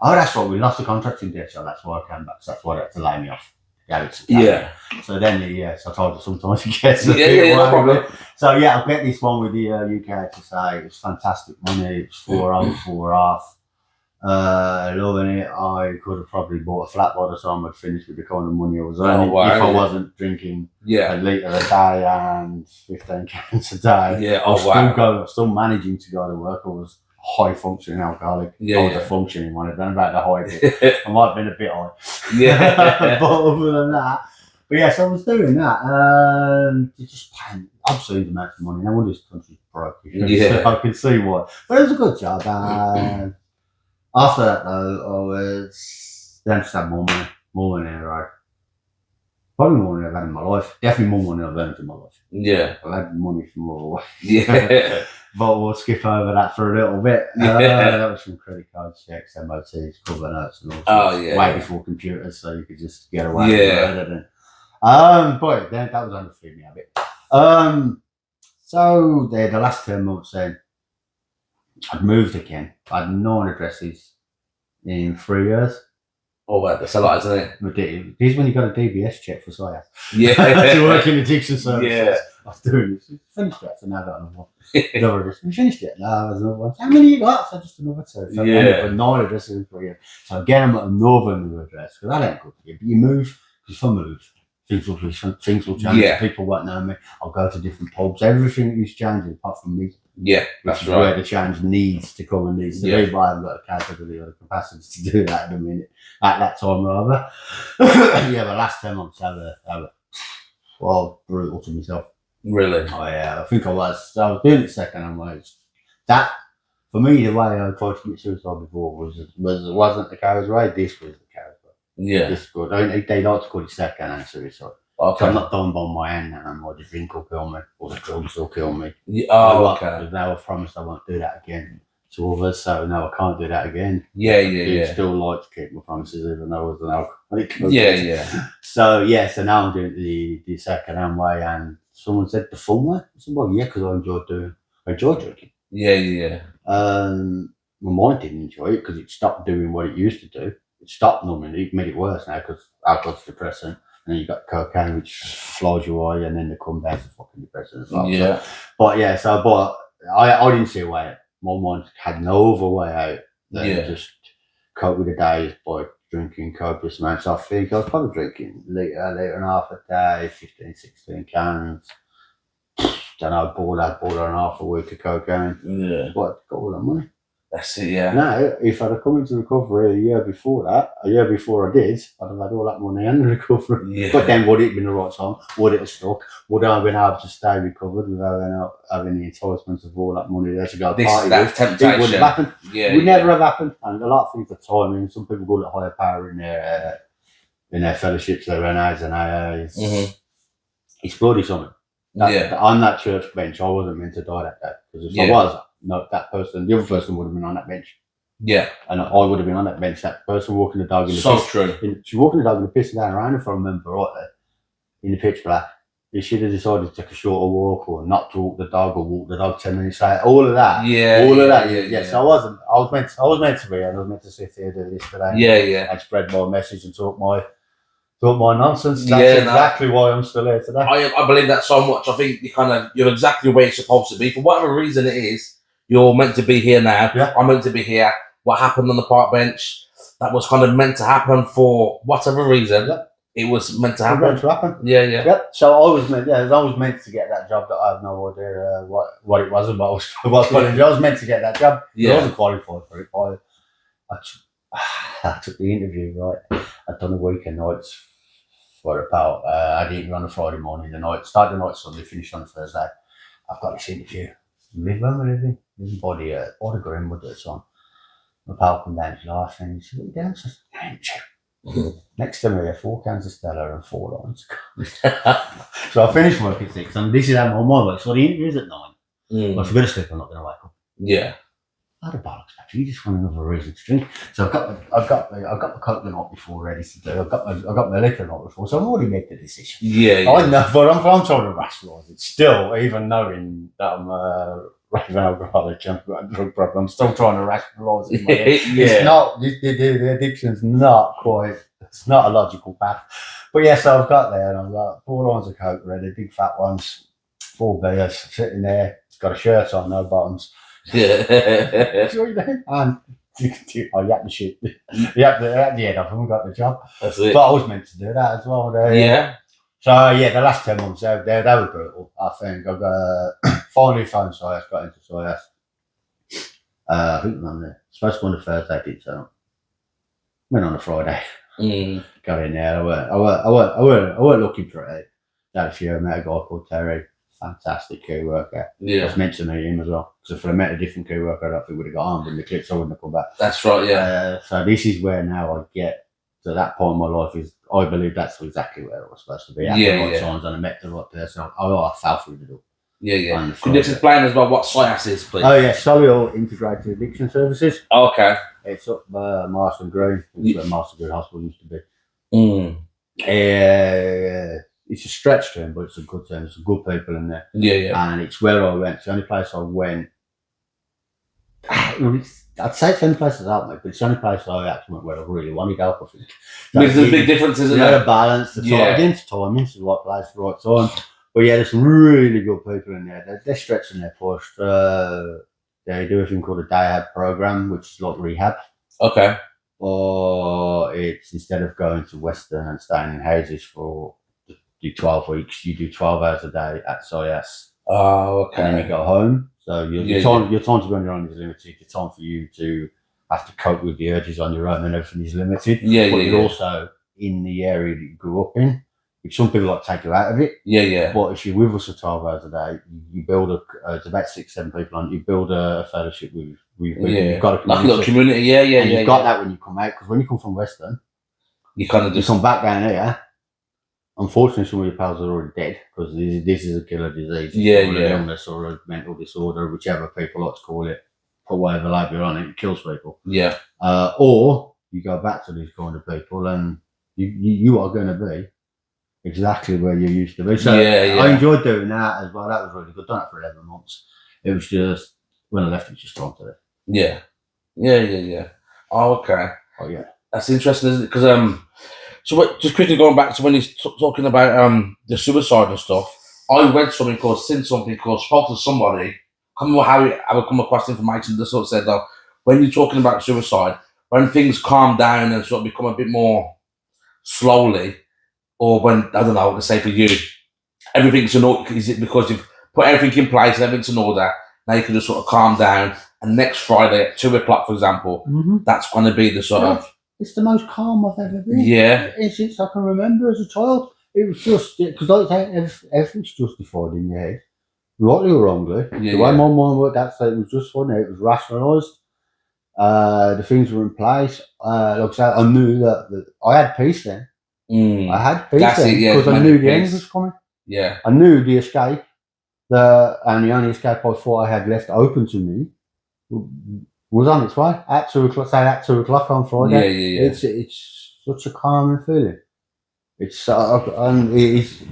Oh, that's right. We lost the contract in there, so that's why I came back. So that's why they had to lay me off. Yeah. So then, so I told her sometimes you get. No problem. So I get this one with the UK HSA. It was fantastic money. It was 4 on, 4 off. Loving it. I could have probably bought a flat by the time I'd finished with the kind of money I was earning if I wasn't drinking a litre a day and 15 cans a day. Yeah, I was still managing to go to work. I was a high functioning alcoholic. I was a functioning one. I don't know about the high bit. I might have been a bit high. Yeah. But other than that. But so I was doing that. And just paying absolute amounts of money. No wonder this country's broke. So I can see why. But it was a good job. After that, though, I just had more money, right? Probably more money I've had in my life. Definitely more money I've earned in my life. Yeah. I've had money from all life. Yeah. But we'll skip over that for a little bit. That was from credit card checks, MOTs, cover notes, and all sorts. Way before computers, so you could just get away with it. Boy, that was under feeding me a bit. So the last 10 months then, I'd moved again. I had 9 addresses in 3 years. Oh, well, that's a lot, isn't it? Ridiculous. This is when you got a DBS check for SIAS. Yeah. To work in addiction services. Yeah. I was doing this. Finished it, so now I got another one. Another address. We finished it. No, there's another one. How many you got? So just another 2. So I ended up with 9 addresses in 3 years. So again, I'm at another new address because that ain't good for you. But you move, because if I move, things will change. Yeah. People won't know me. I'll go to different pubs. Everything is changing apart from me. Yeah, that's right. Where the change needs to come and needs to be, but I haven't got the capability or the capacity to do that in a minute. At that time, rather. Yeah, but last 10 months, brutal to myself. Really? Oh, yeah, I think I was doing it second hand ways. That, for me, the way I tried to commit suicide before wasn't the carriage way, this was the carriage way. Yeah. This is good. They like to call it second hand suicide. Okay. So I'm not done by my hand now, the drink will kill me, or the drugs will kill me. Yeah. Oh, okay. Now I've promised I won't do that again to others, so no, I can't do that again. Yeah. Still like to keep my promises, even though I was an alcoholic. Yeah. So now I'm doing the second hand way, and someone said the fun way. I said, well, yeah, because I enjoy drinking. Yeah. My mind didn't enjoy it because it stopped doing what it used to do. It stopped numbing. It made it worse now because alcohol's depressing. And then you got cocaine, which flows you away, and then they come down to fucking depression as well. Yeah. So, I didn't see a way out. My mind had no other way out than just cope with the days by drinking copious amounts. I think I was probably drinking liter and a half a day, 15, 16 cans. Don't know, ball and a half a week of cocaine. Yeah. But got all that money. That's it, yeah. Now, if I'd have come into recovery a year before I did, I'd have had all that money and recovery. Yeah. But then would it have been the right time? Would it have stuck? Would I have been able to stay recovered without having the enticements of all that money there to go party with? Temptation. It wouldn't have happened. Yeah. It would never have happened. And a lot of things are timing. Some people go to higher power in their fellowships, their NAs and AAs. Mm-hmm. It's bloody something. On that church bench, I wasn't meant to die that day. Because if I was, no, that person, the other person would have been on that bench. Yeah. And I would have been on that bench. That person walking the dog in the so piss. True. She walking the dog in the piss down around, if I remember rightly, in the pitch black. They should have decided to take a shorter walk or not to walk the dog or walk the dog 10 minutes later. All of that. Yeah. So I was meant to be, and I was meant to sit here do this today. And spread my message and talk my nonsense. That's exactly why I'm still here today. I believe that so much. I think you're exactly where you're supposed to be. For whatever reason it is, you're meant to be here now. Yeah. I'm meant to be here. What happened on the park bench, that was kind of meant to happen for whatever reason. Yeah. It was meant to happen. Yeah. So I was meant to get that job that I have no idea what it was about. I was meant to get that job. Yeah. I wasn't qualified for it. I took the interview, right. I'd done a week of nights for about, I had eaten on a Friday morning, started the night Sunday, finished on a Thursday. I've got this interview. Living by the Greenwood at the time. My pal come down, he's laughing, he said, what are you doing? I said, next to me, 4 cans of Stella and 4 lines. So I finished work at 6, and this is how my mind works. So the interview's at 9. Well, if I'm going to sleep, I'm not going to wake up. Yeah. I had a bollocks match. You just want another reason to drink. So I've got the coke the night before ready to do. I've got my liquor the night before, so I've already made the decision. Yeah. I know, but I'm trying to rationalise it still, even knowing that I'm raving alcoholic and I've got a drug problem. I'm still trying to rationalise it in my head. It's not the addiction's not quite. It's not a logical path. But yeah, so I've got there, and I've got 4 lines of coke ready, big fat ones, 4 beers sitting there. It's got a shirt on, no bottoms. Yeah. And I yapped the shit. At the end, I haven't got the job. That's it. But I was meant to do that as well. So the last 10 months, they were brutal. I think I've got finally found SIAS, got into SIAS. I think on the supposed to go on the Thursday, did so. Went on a Friday. Got in there. I weren't looking for it. Had a few. I met a guy called Terry. Fantastic co-worker. Yeah. I was meant to meet him as well. So if I met a different co-worker, I don't think we would have got on with the clips. I wouldn't have come back. That's right, yeah. So this is where now I get to that point in my life I believe that's exactly where I was supposed to be. At the right times, and I met the right person. I fell through the door. Yeah. Could you explain as well what SIAS is, please? Oh yeah, Solihull Integrated Addiction Services. Oh, okay. It's up Marston Green. It's where Marston Green Hospital used to be. it's a stretch term, but it's a good term. There's some good people in there. Yeah, yeah. And it's where I went. It's the only place I went. I'd say it's the only place that's helped me, but it's the only place I actually went where I really wanted help, I think. There's a big difference, isn't there? The balance, the timing, to the right place, the right time. But yeah, there's some really good people in there. They're stretching their push. They do a thing called a day program, which is like rehab. Okay. Or it's instead of going to Western and staying in houses for 12 weeks, you do 12 hours a day at SIS. Oh, okay. And then you go home. So your time to be on your own is limited. The time for you to have to cope with the urges on your own and everything is limited. But you're also in the area that you grew up in, which some people like to take you out of it. Yeah, yeah. But if you're with us for 12 hours a day, you build it's about 6-7 people on. You build a fellowship with you've got a community. Like a little community. And you've got that when you come out, because when you come from Western, you kind of just come back down here. Unfortunately, some of your pals are already dead because this is a killer disease. An illness or a mental disorder, whichever people like to call it, put whatever label on it, it kills people. Yeah. Or you go back to these kind of people and you are going to be exactly where you used to be. So I enjoyed doing that as well. That was really good. Done it for 11 months. It was just, when I left, it was just time to it. Yeah. Oh, okay. Oh, yeah. That's interesting, isn't it? Because, so just quickly going back to when he's talking about the suicide and stuff, I read something called, spoke to somebody, I can't remember how I would come across information that sort of said that when you're talking about suicide, when things calm down and sort of become a bit more slowly, or when, I don't know, let's say for you, everything's in order, is it because you've put everything in place and everything's in order, now you can just sort of calm down, and next Friday at 2 o'clock, for example, that's going to be the sort of... It's the most calm I've ever been. Yeah. Since I can remember as a child. It was just, because like everything's justified in your head, rightly or wrongly. The way my mind worked out, so it was just funny, it was rationalised. The things were in place. Like I said, I knew that I had peace then. I had peace then because I knew the end was coming. Yeah. I knew the escape, and the only escape I thought I had left open to me was on its way at 2 o'clock. Say at 2 o'clock on Friday. It's such a calming feeling. It's and it's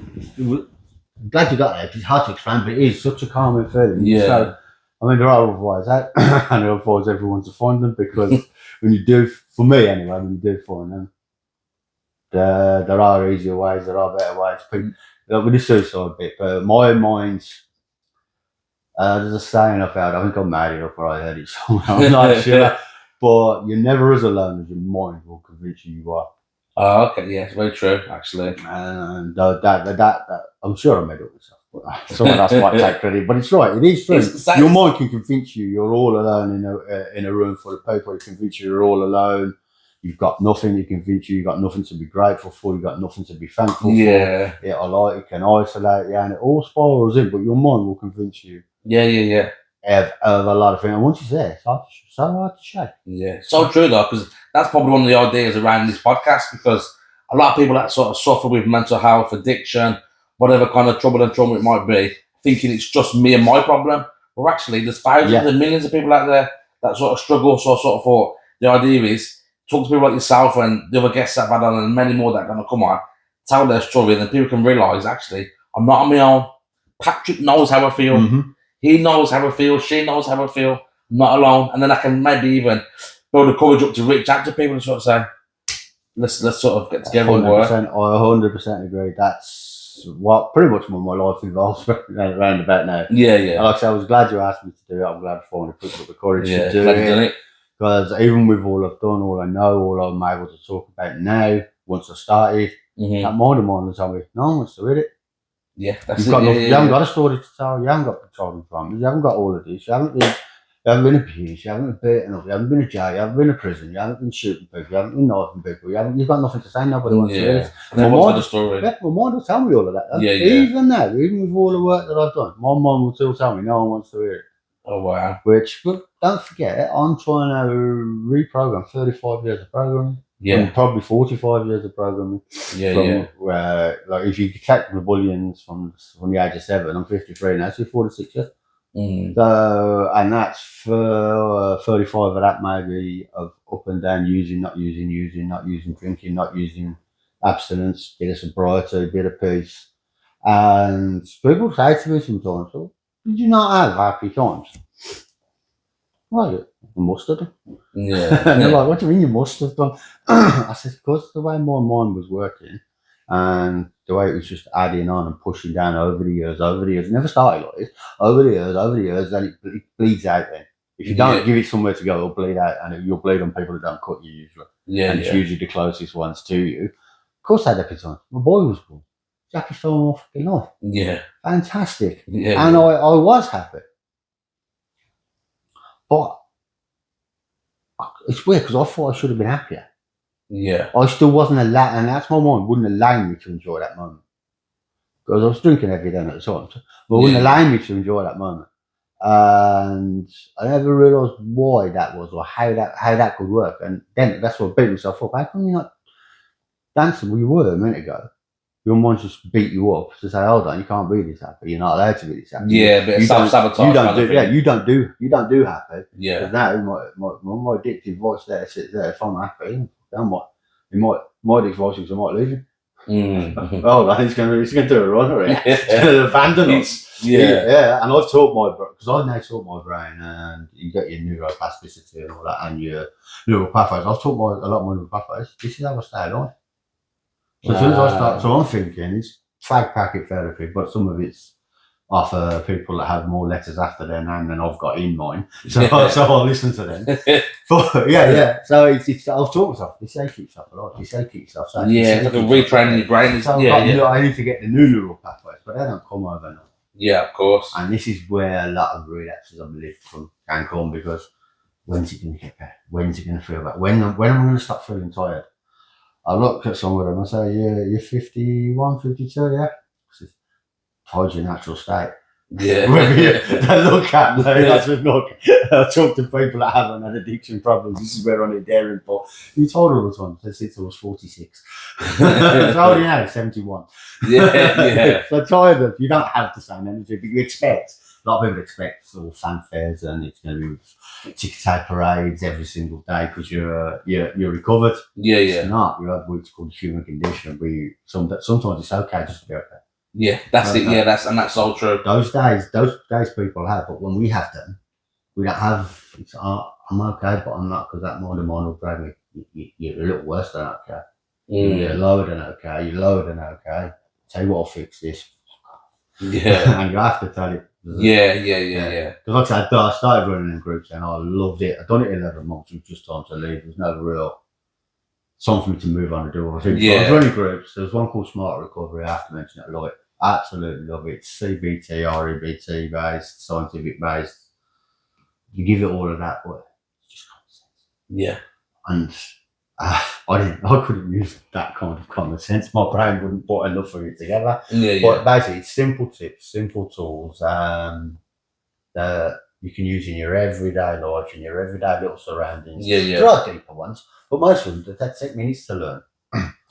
glad you got there. It's hard to explain, but it is such a calming feeling. Yeah. So, I mean, there are other ways out, and I advise everyone to find them, because when you do, for me anyway, when you do find them, there are easier ways, there are better ways. With the suicide bit, but my mind's. There's a saying I've heard, I think I made it up or I heard it somewhere, I'm not sure. But you're never as alone as your mind will convince you are. Oh, okay, yeah, it's very true, actually. And that I'm sure I made it up myself, but someone else might take credit, but it's right, it is true. Your mind can convince you you're all alone in a room full of people, it convince you you're all alone. You've got nothing, it convince you've got nothing to be grateful for, you've got nothing to be thankful for. It can isolate you, and it all spirals in, but your mind will convince you. Of a lot of things. And once you're there, it's so hard to shake. Yeah, so true though, because that's probably one of the ideas around this podcast, because a lot of people that sort of suffer with mental health, addiction, whatever kind of trouble and trauma it might be, thinking it's just me and my problem. But actually, there's thousands and millions of people out there that sort of struggle. So I sort of thought the idea is talk to people like yourself and the other guests that I've had on, and many more that are going to come on, tell their story, and then people can realise, actually, I'm not on my own. Patrick knows how I feel. He knows how I feel. She knows how I feel. I'm not alone. And then I can maybe even build the courage up to reach out to people and sort of say, let's sort of get together and work. I 100% agree. That's what pretty much my life involves around about now. Yeah. Like I said, I was glad you asked me to do it. I'm glad I finally put up the courage to do it. Because even with all I've done, all I know, all I'm able to talk about now, once I started, that mind of mine will tell me, no one wants to read it. Yeah, that's it. You haven't got a story to tell. You haven't got controlling problems. You haven't got all of this. You haven't been abused. You haven't been beaten up. You haven't been in jail. You haven't been in prison. You haven't been shooting people. You haven't been knifing people. You've got nothing to say. Nobody wants to hear it. My mind will tell me all of that. Even now, even with all the work that I've done, my mind will still tell me no one wants to hear it. Oh wow! But don't forget, I'm trying to reprogram 35 years of programming. And probably 45 years of programming. Where, like, if you take the bullions from the age of 7, I'm 53 now, so 46 years. So, and that's for 35 of that maybe of up and down, using, not using, not using, drinking, not using, abstinence, bit of sobriety, bit of peace. And people say to me sometimes, "Oh, did you not have happy times?" Well, you must have done. Yeah. And they're like, "What do you mean you must have done?" I said, "Because the way my mind was working and the way it was just adding on and pushing down over the years. It never started like this. Over the years, then it bleeds out then. If you don't give it somewhere to go, it'll bleed out, and you'll bleed on people that don't cut you usually. Yeah, and it's usually the closest ones to you. Of course I had happy times. My boy was born. Happiest time of my fucking life. Yeah. Fantastic. Yeah. And I was happy. But it's weird because I thought I should have been happier. Yeah. I still wasn't allowed, and that's my mind wouldn't allow me to enjoy that moment. Because I was drinking every day at the time. But it wouldn't allow me to enjoy that moment. And I never realised why that was or how that could work. And then that's what I beat myself up. How come you're not dancing? Well, you were a minute ago. Your mind just beat you up to say, "Hold on, you can't be this happy. You're not allowed to be this happy." Yeah, but self-sabotage. You don't do happy. Yeah. Now my addictive voice there sits there. If I'm happy, then what? My addictive voice is I might leave him. Oh, he's going to do a run or he's going to abandon us. Yeah. And I've taught my brain, because I've now taught my brain, and you get your neuroplasticity and all that, and your neural pathways. I've taught a lot of my neural pathways. This is how I stay alive. So as soon as I start, so I'm thinking it's fag packet therapy, but some of it's off people that have more letters after their name than I've got in mine. So I'll listen to them. But yeah. So it's I've taught myself. This how keeps up a lot. This how keeps up. So it's like a retraining your brain. So I need to get the new neural pathways, but they don't come overnight. Yeah, of course. And this is where a lot of relapses on the list can come, because when's it going to get better? When's it going to feel better? When am I going to stop feeling tired? I look at some of them and I say, "Yeah, you're 51, 52, yeah." Tired's your natural state. Yeah. They look at me. I said, "Look, I talk to people that haven't had addiction problems. This is where I'm daring for." You told her all the time. Since I was 46. So how old are you now? 71. Yeah. So tired. You don't have the same energy, but you expect. A lot of people expect sort of fanfares, and it's going to be ticker parades every single day because you're recovered. Yeah. It's not. You have what's called human condition. Sometimes it's okay just to be okay. Yeah, that's it. Yeah, that's all true. Those days people have, but when we have them, we don't have. It's I'm okay, but I'm not, because that mind will drag me. You're a little worse than okay. You're lower than okay. You're lower than okay. Tell you what, I'll fix this. Yeah, and you have to tell it. Yeah. Because like I said, I started running in groups and I loved it. I'd done it 11 months. It was just time to leave. There's no real something for me to move on and do other things. I was running groups. There's one called Smart Recovery. I have to mention it. I love it. Absolutely love it. It's CBT, REBT based, scientific based. You give it all of that, but it's just common sense. Yeah. And I couldn't use that kind of common sense. My brain wouldn't put enough of it together. But basically, it's simple tips, simple tools that you can use in your everyday life, in your everyday little surroundings. There are deeper ones, but most of them that take minutes to learn.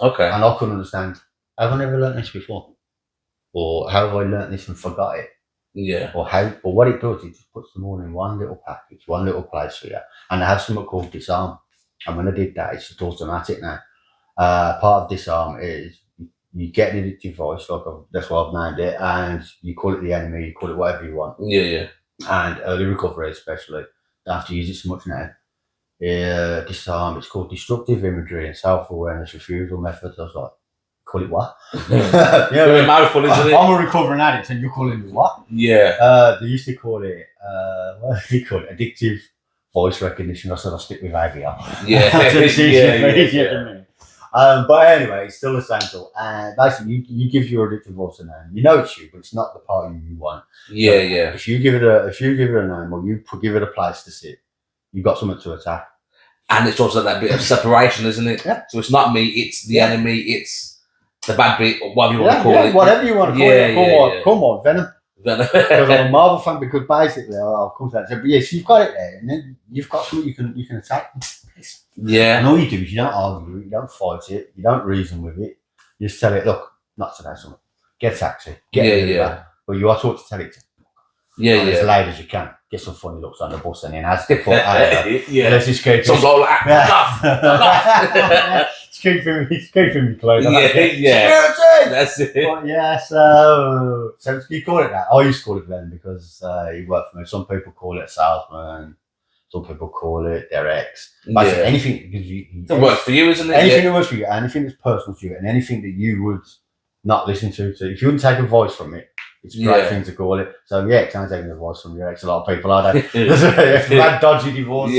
Okay. And I couldn't understand. Have I never learned this before? Or how have I learnt this and forgot it? Yeah. Or what it does, it just puts them all in one little package, one little place for you. And I have something called Disarm. And when I did that, it's just automatic now. Part of Disarm is you get an addictive voice, that's why I've named it, and you call it the enemy, you call it whatever you want. Yeah. And early recovery especially, don't have to use it so much now. Disarm, it's called destructive imagery and self-awareness refusal methods. I was like, call it what? Very mouthful, isn't it? I'm a recovering addict and you're calling it what? Yeah. They used to call it, what do you call it? Addictive voice recognition. I said I'll stick with AVR. Yeah. But anyway, it's still essential. And basically, you give your addictive voice a name. You know it's you, but it's not the part you want. Yeah. If you give it a name, or you give it a place to sit, you've got something to attack. And it's also that bit of separation, isn't it? Yeah. So it's not me, it's the enemy, it's the bad bit, or whatever you want to call it. Whatever you want to call it. Come on, Venom. Because I'm a Marvel fan, because basically I'll come to that. But yes, you've got it there, and then you've got something you can attack. Yeah. And all you do is you don't argue, you don't fight it, you don't reason with it. You just tell it, look, not today, son. Get a taxi. Get a Uber. But you are taught to tell it. Yeah, as loud as you can. Get some funny looks on the bus and then ask the put let's just keep some bloke like fuck off. It's keeping me close. Yeah. That's it. But yeah, so you call it that. I used to call it then because he worked for me. Some people call it a salesman. Some people call it their ex. Basically, anything because it works for you, isn't it? Anything that works for you, anything that's personal to you, and anything that you would not listen to. So if you wouldn't take advice from it, it's a great thing to call it. So yeah, it sounds taking advice from your ex. A lot of people are. If they've had dodgy divorces,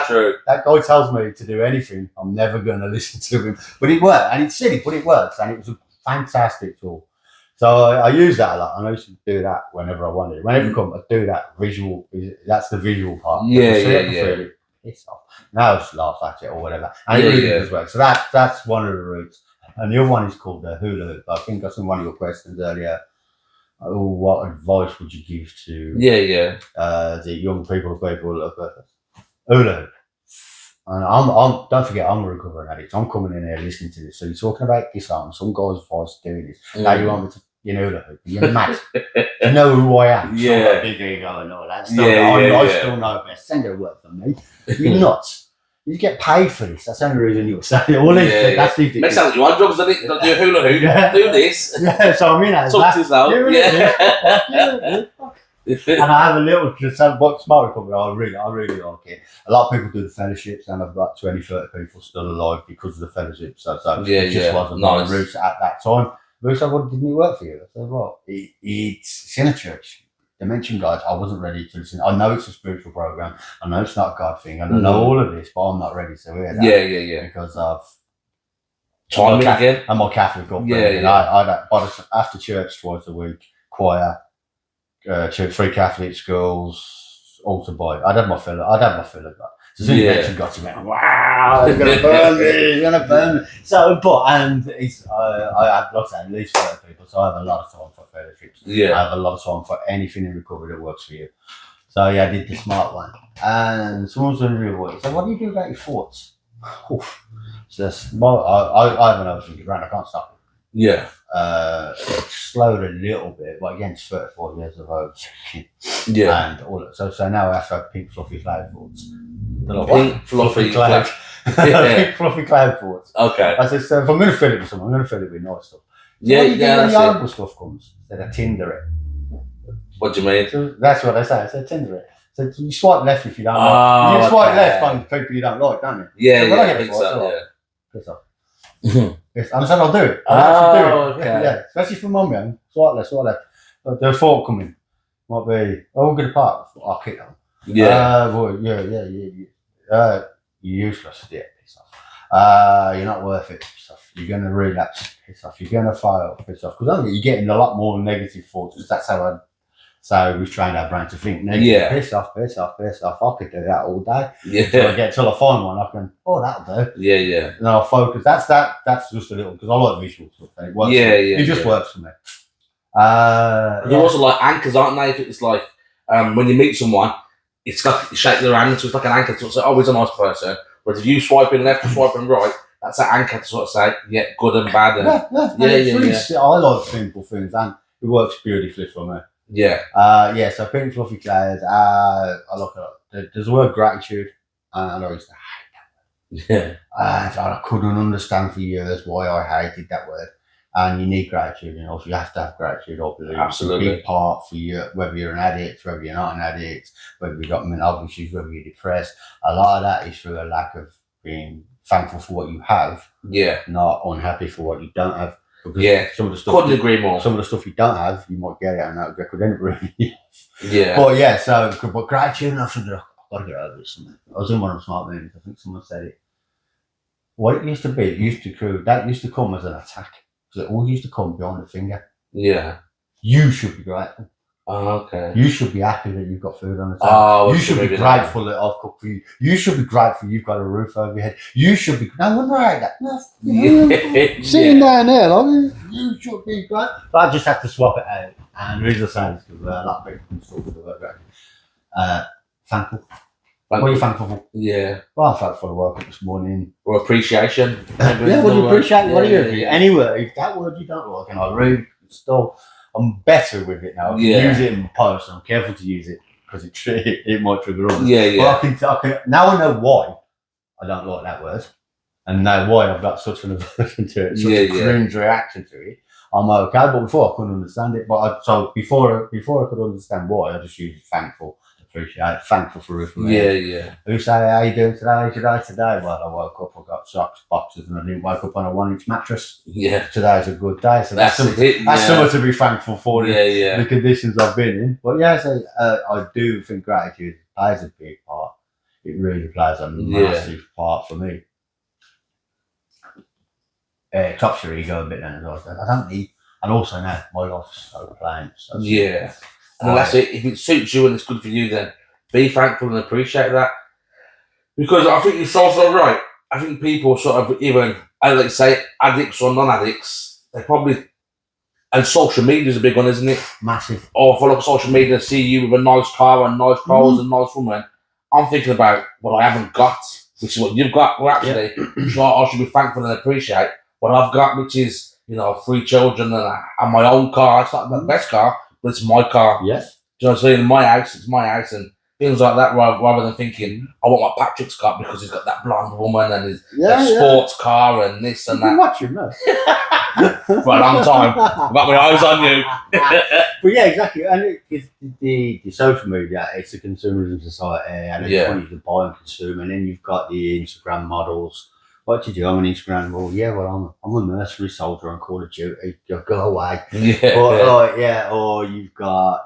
true. That guy tells me to do anything, I'm never going to listen to him. But it worked, and it's silly, but it works, and it was a fantastic tool. So I use that a lot, and I used to do that whenever I wanted. Whenever I come, I do that visual. That's the visual part. Yeah. Piss off. Now I just laugh at it or whatever, and it really does work. So that's one of the routes. And the other one is called the hula hoop. I think that's in one of your questions earlier. Oh, what advice would you give to the young people of hula hoop? And I'm don't forget, I'm a recovering addict. I'm coming in here listening to this. So you're talking about Islam, some guy's voice doing this. Now you want me to, hula hoop? You're mad. You know who I am. Yeah. Big ego and all that. I still know best. Send a word from me. You're nuts. You get paid for this. That's the only reason you're saying it. That's the makes sense. You want drugs, doesn't it? Don't do hula hoop. Do this. Yeah, so I mean, talk to yourself. And I have a little smart recovery. I really like it. A lot of people do the fellowships, and I've about 20, 30 people still alive because of the fellowship. So it just wasn't my route at that time. But so what didn't it work for you? I said, well, it's in a church. They mentioned God. I wasn't ready to listen. I know it's a spiritual program. I know it's not a God thing. And I know all of this, but I'm not ready to hear that. Yeah. Because of time again. I'm more Catholic upbringing. After church twice a week, choir, 3 Catholic schools, altar boy. I'd had my fill of that. So soon as you got to me, wow, you're gonna burn me. So, it's I have lots of at least 30 people, so I have a lot of time for fellowships. Yeah, I have a lot of time for anything in recovery that works for you. So I did the smart one, and someone's doing real work. So what do you do about your thoughts? Oof. So I have an overthinking brain. I can't stop it. Yeah. Slowed a little bit, but against 34 years of overthinking. Yeah. And all that. So now I have to have pink fluffy cloud thoughts. Pink fluffy cloud. Pink fluffy cloud thoughts. Okay. I said, so if I'm going to fill it with something, I'm going to fill it with nice stuff. So when the horrible stuff comes, instead of Tinder it. What do you mean? So that's what I say. I said Tinder it. So you swipe left if you don't like. You swipe left on people you don't like, don't you? Yeah, so I think so. Piss off. Yes, and I said I'll do it. Yeah, especially for mum, man. Swipe left. But there's thought coming. Might be, we'll get apart. I'll kick them. Yeah. You're useless. Yeah, piss off. You're not worth it. Piss off. You're going to relapse. Piss off. You're going to fail. Piss off. Because you're getting a lot more negative thoughts. Because that's how we've trained our brain to think negative. Yeah. Piss off. I could do that all day. Yeah. So I get till I find one. I can. That'll do. Yeah. And I'll focus. That's just a little because I like visual stuff. And it works. It just works for me. They're also like anchors, aren't they? If it's like when you meet someone, it's got you shake their hand, so it's like an anchor to say, "Oh, he's a nice person." But if you swiping left or swiping right, that's an anchor to sort of say, "Yeah, good and bad." And yeah. I like simple things, and it works beautifully for me. Yeah. So pink fluffy clouds. I look at there's the word gratitude, and I used to hate that word. Yeah. And I couldn't understand for years why I hated that word. And you need gratitude, so you have to have gratitude, I believe. Absolutely. It's a big part for you, whether you're an addict, whether you're not an addict, whether you've got mental health issues, whether you're depressed. A lot of that is through a lack of being thankful for what you have, not unhappy for what you don't have. Because some of the stuff couldn't agree more. Some of the stuff you don't have, you might get it, and that could end up really. Yeah. But gratitude, and I think I've got to get over this. I was in one of the smart meetings. I think someone said it. What it used to be, used to come as an attack. Because it all used to come behind the finger. Yeah. You should be grateful. Oh, okay. You should be happy that you've got food on the table. Oh, you should be grateful that I've cooked for you. You should be grateful you've got a roof over your head. You should be. No wonder I hate that. No, sitting down there, you should be grateful. But I just have to swap it out. And the reason I say this because a lot of people can still do the word grateful. Thankful. What are you thankful for? Yeah. Well, I'm thankful for work up this morning. Or appreciation. What do you appreciate? What do you appreciate? Anyway, if that word you don't like, and I read stuff, I'm better with it now. I can Yeah. use it in post. I'm careful to use it because it might trigger others. Yeah, yeah. But I can, now I know why I don't like that word. And now why I've got such an aversion to it, such a cringe reaction to it. I'm okay, but before I couldn't understand it. So before I could understand why, I just used thankful, appreciate, thankful for everything. Yeah. Who say, how you doing today? How's your day today? Well, I woke up, I got socks, boxes, and I didn't wake up on a 1-inch mattress. Yeah. Today's a good day. So that's something to be thankful for. The conditions I've been in. But yeah, so I do think gratitude plays a big part. It really plays a massive part for me. Chops your ego a bit then as well. I don't need, and also now my life's so plain. So and that's it. If it suits you and it's good for you, then be thankful and appreciate that. Because I think you're also right. I think people sort of even, like say, addicts or non-addicts, they probably, and social media is a big one, isn't it? Massive. Or if I look at social media and see you with a nice car and nice clothes and nice woman, I'm thinking about what I haven't got, which is what you've got. Well, actually, I should be thankful and appreciate what I've got, which is, 3 children and my own car. It's not the best car, but it's my car. Yes. Do you know what I'm saying? My house, it's my house, and things like that, rather than thinking, I want what Patrick's got because he's got that blonde woman and his sports car and this and that. You've been watching that. For a long time. I've got my eyes on you. But yeah, exactly. And it's the social media, it's a consumerism society, and it's want you to buy and consume, and then you've got the Instagram models. What do you do? I'm on Instagram. Well, I'm a mercenary soldier on Call of Duty. Go away. Or you've got,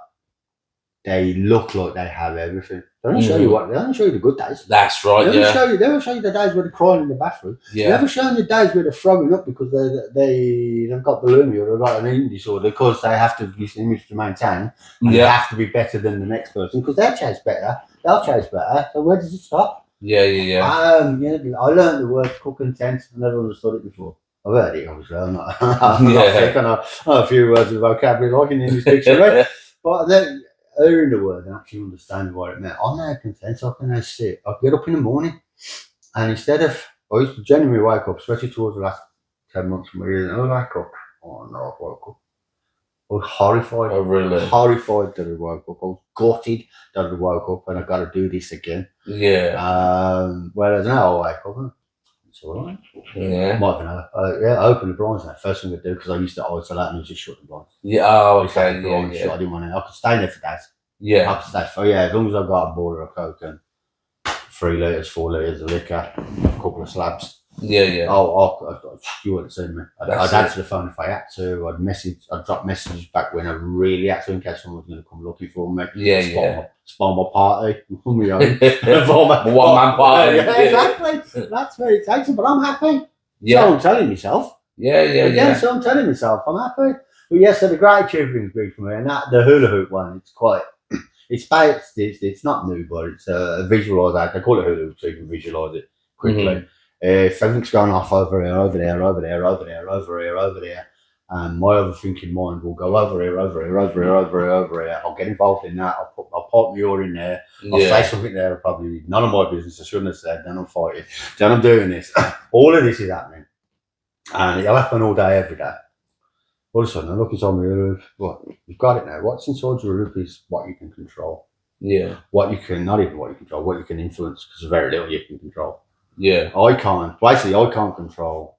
they look like they have everything. They don't show you they don't show you the good days. That's right. They don't show you the days where they're crying in the bathroom. They never show you the days where they're throwing up because they've got bulimia or they've got an eating disorder because they have to this image to maintain. And they have to be better than the next person because they'll chase better. So where does it stop? I learned the word cook and tent. I never understood it before. I've heard it, obviously. I'm not thick. I know a few words of vocabulary like in the English dictionary. But then hearing the word and actually understanding what it meant, I'm now content. I can now sit. I get up in the morning and instead of, I used to genuinely wake up, especially towards the last 10 months from my year, I wake up. Oh no, I woke up. I was horrified. Oh, really? Horrified that I woke up. I was gutted that I woke up and I got to do this again. Whereas now I wake up and it's all right. I open the blinds now. First thing I do, because I used to isolate and just shut the blinds. I didn't want to. I could stay there for days. I could stay for, as long as I got a bottle of Coke and 3 litres, 4 litres of liquor, a couple of slabs. You wouldn't see me. I'd answer the phone if I had to. I'd drop messages back when I really had to in case someone was going to come looking for me. Spoil my party. One man party. Exactly. That's very taxing, but I'm happy. So I'm telling myself. So I'm telling myself I'm happy. But so the gratitude thing's big for me, and that the hula hoop one, it's quite. It's not new, but it's a visualise. They call it hula hoop so you can visualise it quickly. If everything's going off over there, and my overthinking mind will go over here. I'll get involved in that. I'll pop my ear in there. I'll say something there. Probably none of my business. I shouldn't have said. Then I'm fighting. Then I'm doing this. All of this is happening, and it'll happen all day, every day. All of a sudden, I look inside my roof. What you've got it now. What's inside your roof is what you can control. What you can, not even what you control. What you can influence, because very little you can control. I can't control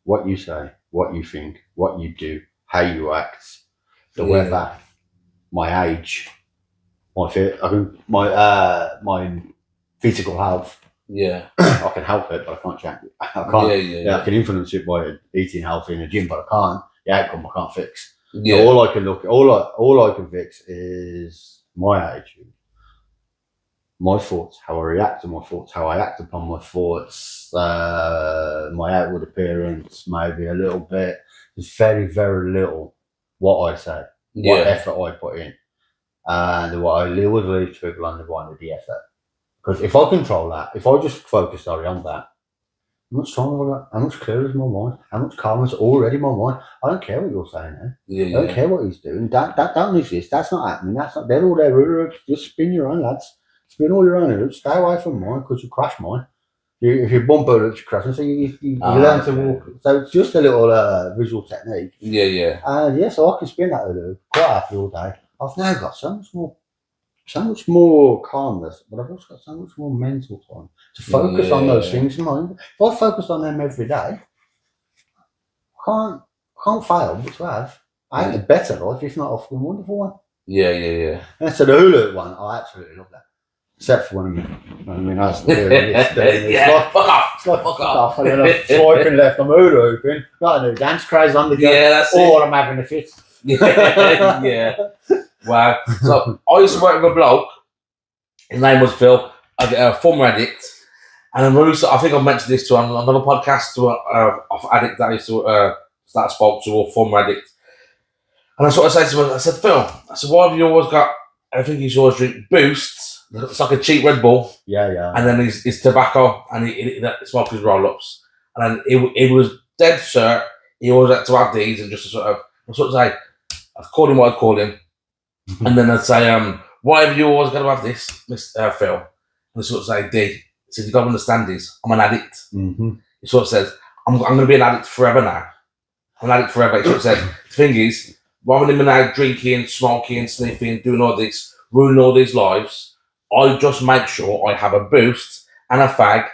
what you say, what you think, what you do, how you act, the weather, my age, my physical health. I can help it, but I can't change it. I can't. I can influence it by eating healthy in the gym, but I can't. The outcome I can't fix. So all I can all I can fix is my attitude. My thoughts, how I react to my thoughts, how I act upon my thoughts, my outward appearance, maybe a little bit. It's very, very little what I say, what effort I put in, and what I always leave to people on the effort. Because if I control that, if I just focus on that, how much time have I got? How much clearer is my mind? How much calmer is already my mind? I don't care what you're saying now. I don't care what he's doing. That don't exist. That's not happening. That's not. They're all there. Just spin your own, lads. Spin all your own. Stay away from mine because you crash mine. If you bump her, you crash. And so you learn to walk. So it's just a little visual technique. Yeah. And yeah, so I can spin that loop quite happy all day. I've now got so much more calmness, but I've also got so much more mental time to focus on those things in mind. If I focus on them every day, I can't fail but to have. I ain't a better life, if not a fucking wonderful one. Yeah. And so the hula one, I absolutely love that. Except for when I was doing this. Fuck off. It's like fuck off. And then I'm swiping left, I'm hula hooping. Got a new dance craze on the go. Yeah, that's or I'm having a fit. Yeah. Wow. So I used to work with a bloke. His name was Phil, a former addict. And I think I mentioned this to on another podcast of addict that I used to that I spoke to, or former addict. And I sort of said to him, I said, Phil, why have you always got, I think he's always drink Boost. It's like a cheap Red Bull. Yeah. And then his tobacco, and he smoked his roll-ups. And then it was dead cert. He always had to have these, and just to sort of say, I'd call him what I'd call him. And then I'd say, why have you always got to have this, Mr. Phil? And he sort of say, D. He said, you got to understand this. I'm an addict. Mm-hmm. He sort of says, I'm going to be an addict forever now. I'm an addict forever. He sort of said, the thing is, rather than me now drinking, smoking, sniffing, doing all this, ruining all these lives, I just make sure I have a Boost and a fag.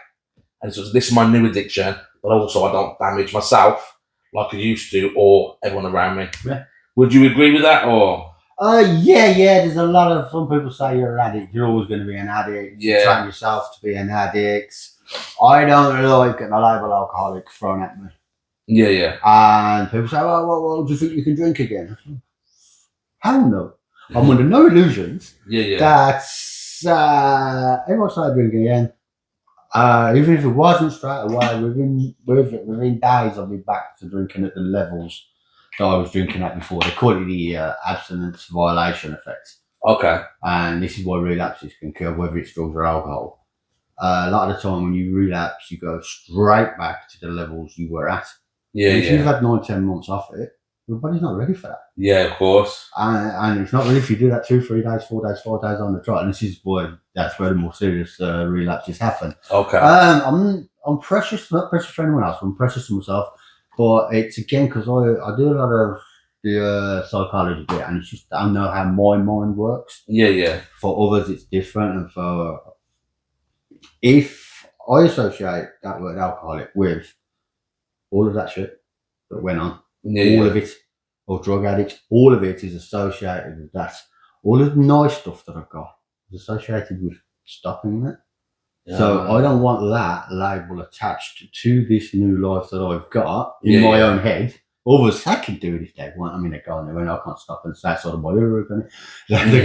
And so this is my new addiction, but also I don't damage myself like I used to, or everyone around me. Yeah. Would you agree with that, or? Yeah. There's a lot of, some people say you're an addict. You're always going to be an addict. Yeah. You train yourself to be an addict. I don't like getting the label alcoholic thrown at me. Yeah. And people say, well, do you think you can drink again? Hell no. I'm under no illusions. Yeah. That's, if I started drinking again, even if it wasn't straight away, within days I'll be back to drinking at the levels that I was drinking at before. They call it the abstinence violation effect. Okay. And this is why relapses can occur, whether it's drugs or alcohol. A lot of the time when you relapse, you go straight back to the levels you were at. Yeah. And if you've had 9-10 months off it, your body's not ready for that. Yeah, of course. And it's not really if you do that 2, 3 days, 4 days, 5 days on the trot. And this is that's where the more serious relapses happen. Okay. I'm precious, not precious for anyone else. I'm precious to myself. But it's again because I do a lot of the psychology bit, and it's just I know how my mind works. Yeah. For others, it's different, and for if I associate that word alcoholic with all of that shit that went on, all of it, or drug addicts, all of it is associated with that. All of the nice stuff that I've got is associated with stopping that. Yeah. So I don't want that label attached to this new life that I've got in my own head. Others, they can do it if they want. I mean, they're going there, and I can't stop and say sort of my they're going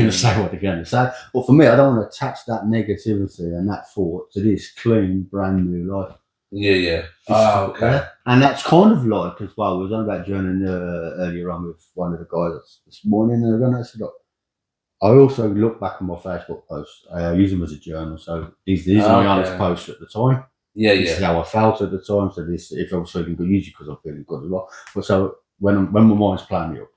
to say what they're going to say. But for me, I don't want to attach that negativity and that thought to this clean, brand new life. Yeah. Okay. And that's kind of like as well. We was on about Gylnn earlier on with one of the guys this morning, and I said, look, I also look back on my Facebook posts. I use them as a journal, so these are my honest posts at the time. This is how I felt at the time. So this, if I was feeling good, usually because I'm feeling good as well. But so when my mind's playing me up,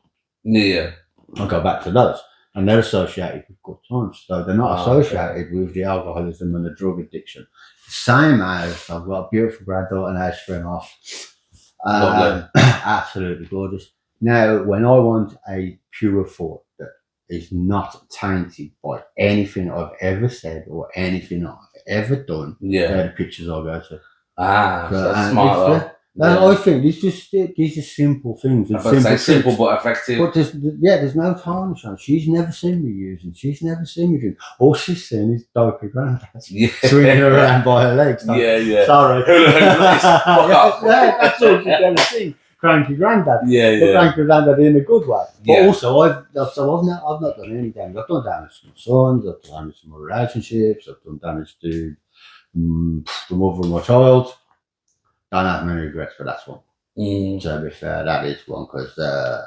I go back to those, and they're associated with good times. So they're not associated with the alcoholism and the drug addiction. Same as I've got a beautiful granddaughter now, she's 3.5. Absolutely gorgeous. Now, when I want a pure thought that is not tainted by anything I've ever said or anything I've ever done, they're the pictures I go to. That's smart. I think these are simple things. Simple but effective. But there's no tarnish on. She's never seen me using. She's never seen me drink. All she's seen is dopey granddad swinging around by her legs. Yeah. Sorry. That's all she's ever seen. Cranky granddad. But cranky granddad in a good way. But also, I've not done any damage. I've done damage to my sons. I've done damage to my relationships. I've done damage to the mother of my child. Don't have many regrets, but that's one. To be fair, that is one because I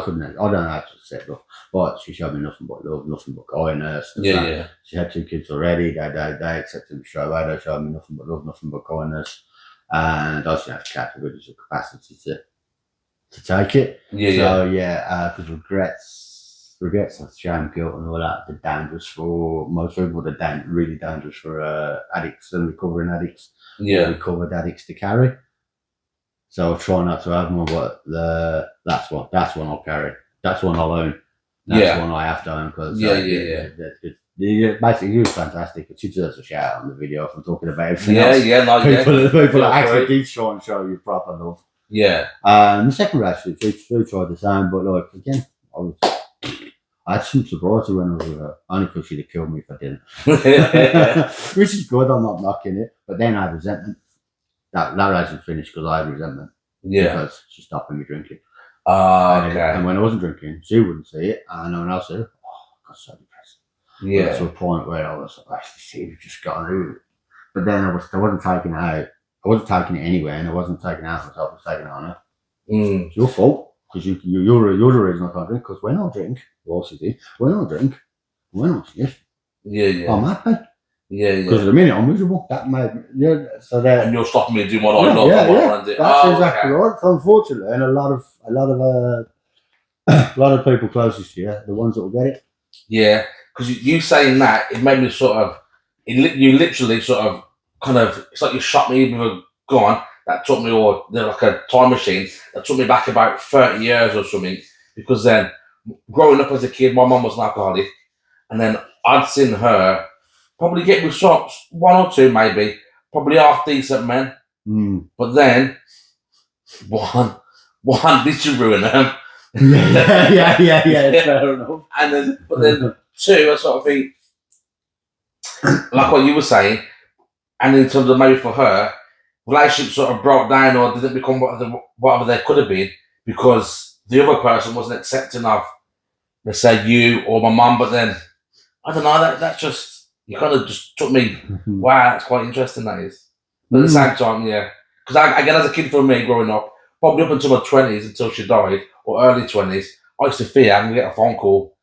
don't know how to set love, but she showed me nothing but love, nothing but kindness. She had 2 kids already. They accepted me straight away. They showed me nothing but love, nothing but kindness, and I just have the capability of capacity to take it. Because regrets and shame, guilt, and all that, they're dangerous for most people. They're really dangerous for addicts and recovering addicts. Yeah. recovered addicts to carry. So I try not to have more, but that's one I'll carry. That's one I'll own. That's one I have to own because basically, it was fantastic. She deserves a shout out on the video if I'm talking about everything else. People that actually did try and show you proper love. Yeah. The second relationship, she tried the same, but like again, I had some sobriety when I was with her, only because she'd have killed me if I didn't. Which is good, I'm not knocking it. But then I had resentment. That relationship finished because I had resentment. Yeah. Because she stopped me drinking. Okay. And when I wasn't drinking, she wouldn't see it, and no one else said, "Oh, I got so depressed." Yeah. To a point where I was like, "See, we've just got to do it." But then I wasn't taking it out. I wasn't taking it anywhere, and I wasn't taking it out myself. I was taking it on her. It's your fault because you're the reason I can't drink. Because when I drink, when I drink, when I sniff, I'm happy. Because at the minute I'm miserable. That made me, So that and you're stopping me doing what I love. That's exactly right. So unfortunately, and a lot of people closest to you, the ones that will get it. Yeah, because you saying that, it made me sort of. You literally sort of kind of. It's like you shot me with a gun that took me, or like a time machine that took me back about 30 years or something. Because then, growing up as a kid, my mum was an alcoholic, and then I'd seen her probably get with shots, one or two maybe, probably half decent men. But then one did you ruin them? yeah, fair enough. But then two, I sort of think, like what you were saying, and in terms of maybe for her, relationships sort of broke down or didn't become whatever they could have been because the other person wasn't accepting of, let's say, you or my mum. But then I don't know. That just. You kind of just took me, wow, that's quite interesting, that is. But at the same time, yeah. Because again, as a kid for me growing up, probably up until my 20s, until she died, or early 20s, I used to fear I'm going to get a phone call,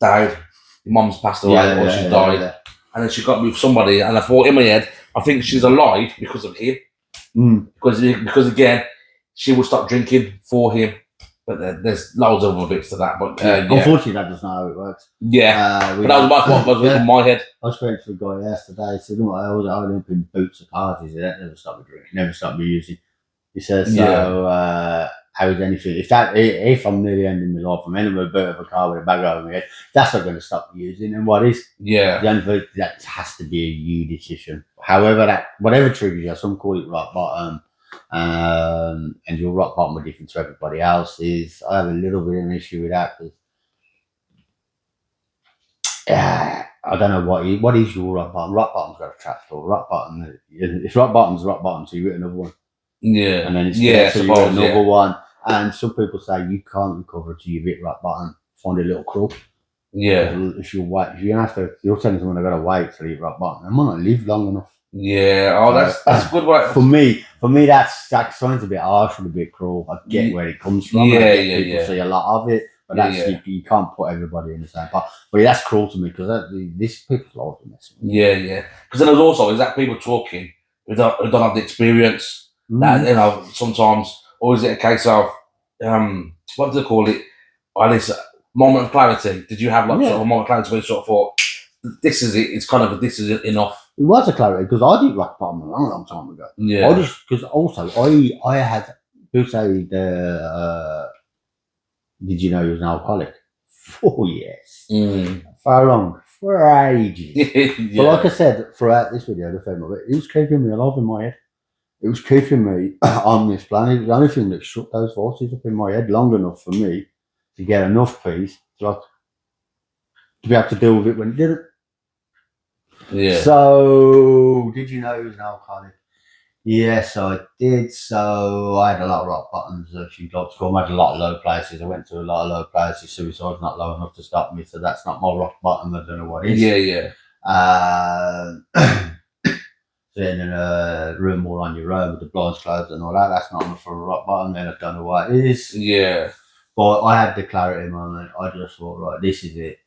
Dad, your mum's passed away, or she's died. Yeah. And then she got me with somebody, and I thought in my head, I think she's alive because of him. Because again, she would stop drinking for him. But there's loads of other bits to that. But unfortunately, that doesn't know how it works. Yeah, but that was what was in my head. I spoke to a guy yesterday. He said, "I was up in boots of cars." He said, "That never stopped me drinking, never stopped me using." He says, "So how is anything? If I'm nearly ending my life, I'm ending with a boot of a car with a bag over my head. That's not going to stop me using. And what is? Yeah, the only thing that has to be a you decision. However, whatever triggers you, some call it rock bottom." And your rock bottom are different to everybody else's. I have a little bit of an issue with that because I don't know what is your rock bottom. Rock bottom's got a trapdoor. Rock bottom, if rock bottom's rock bottom, so you hit another one. Yeah, and then it's so you hit another one. And some people say you can't recover till you hit rock bottom. Find a little crook. Yeah, if you wait, you're telling someone they've got to wait till you hit rock bottom. They might not live long enough. Yeah, that's a good way. For me, that sounds a bit harsh and a bit cruel. I get where it comes from. People see a lot of it, but you can't put everybody in the same pot. But that's cruel to me because this people's lives are messing. Yeah. Because then there's also is that people talking who don't have the experience. That sometimes, or is it a case of what do they call it? This moment of clarity. Did you have sort of a moment of clarity where you sort of thought, this is it? It's kind of this is enough. It was a clarity because I did rock bottom a long time ago. Yeah. I just because also I had people say did you know he was an alcoholic? 4 years. Far long. For ages. But like I said throughout this video, the theme of it was keeping me alive in my head. It was keeping me on this planet. It was the only thing that shut those voices up in my head long enough for me to get enough peace to be able to deal with it when it didn't. Yeah. So, did you know he was an alcoholic? Yes, I did. So, I had a lot of rock bottoms, if you'd like to call them. I had a lot of low places. I went to a lot of low places. Suicide's not low enough to stop me, so that's not my rock bottom. I don't know what it is. Yeah. Sitting in a room all on your own with the blinds closed and all that, that's not enough for a rock bottom. Then I don't know what it is. Yeah. But I had the clarity moment. I just thought, right, this is it.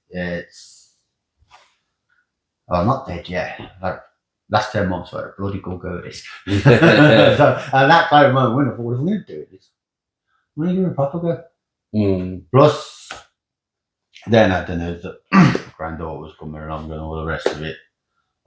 I'm not dead yet. That's 10 months worth of bloody good go this. And that kind of moment when I thought, if I'm going to do this, I'm going to give it a proper go. Plus, then I had the news that granddaughter was coming along and all the rest of it.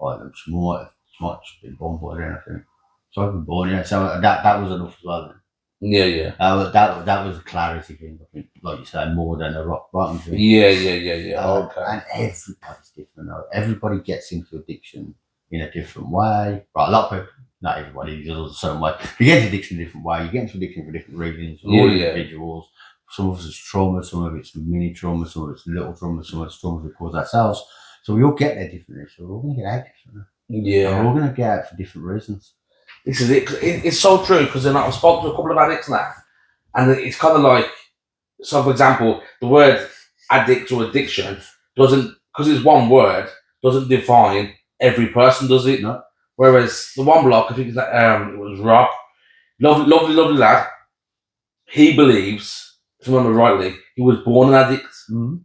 I might have been born by then, I think. So I've been born, yeah. So that was enough as well. Then. Yeah. That was a clarity thing. I think, like you say, more than a rock bottom thing. Yeah. Okay. And everybody's different. Though. Everybody gets into addiction in a different way. Right, a lot of people, not everybody, does a certain way. You get into addiction in a different way. You get into addiction for different reasons. We're all individuals. Some of us it's trauma, some of it's mini trauma, some of it's little trauma, some of it's trauma we cause ourselves. So we all get there differently. So we're all going to get out differently. Yeah. And we're all going to get out for different reasons. This is it. It's so true because then I've spoken to a couple of addicts now, and it's kind of like, so for example, the word addict or addiction doesn't, because it's one word, doesn't define every person, does it? No. Whereas the one bloke, I think it was Rob, lovely lad. He believes, if I remember rightly, he was born an addict. Mm-hmm.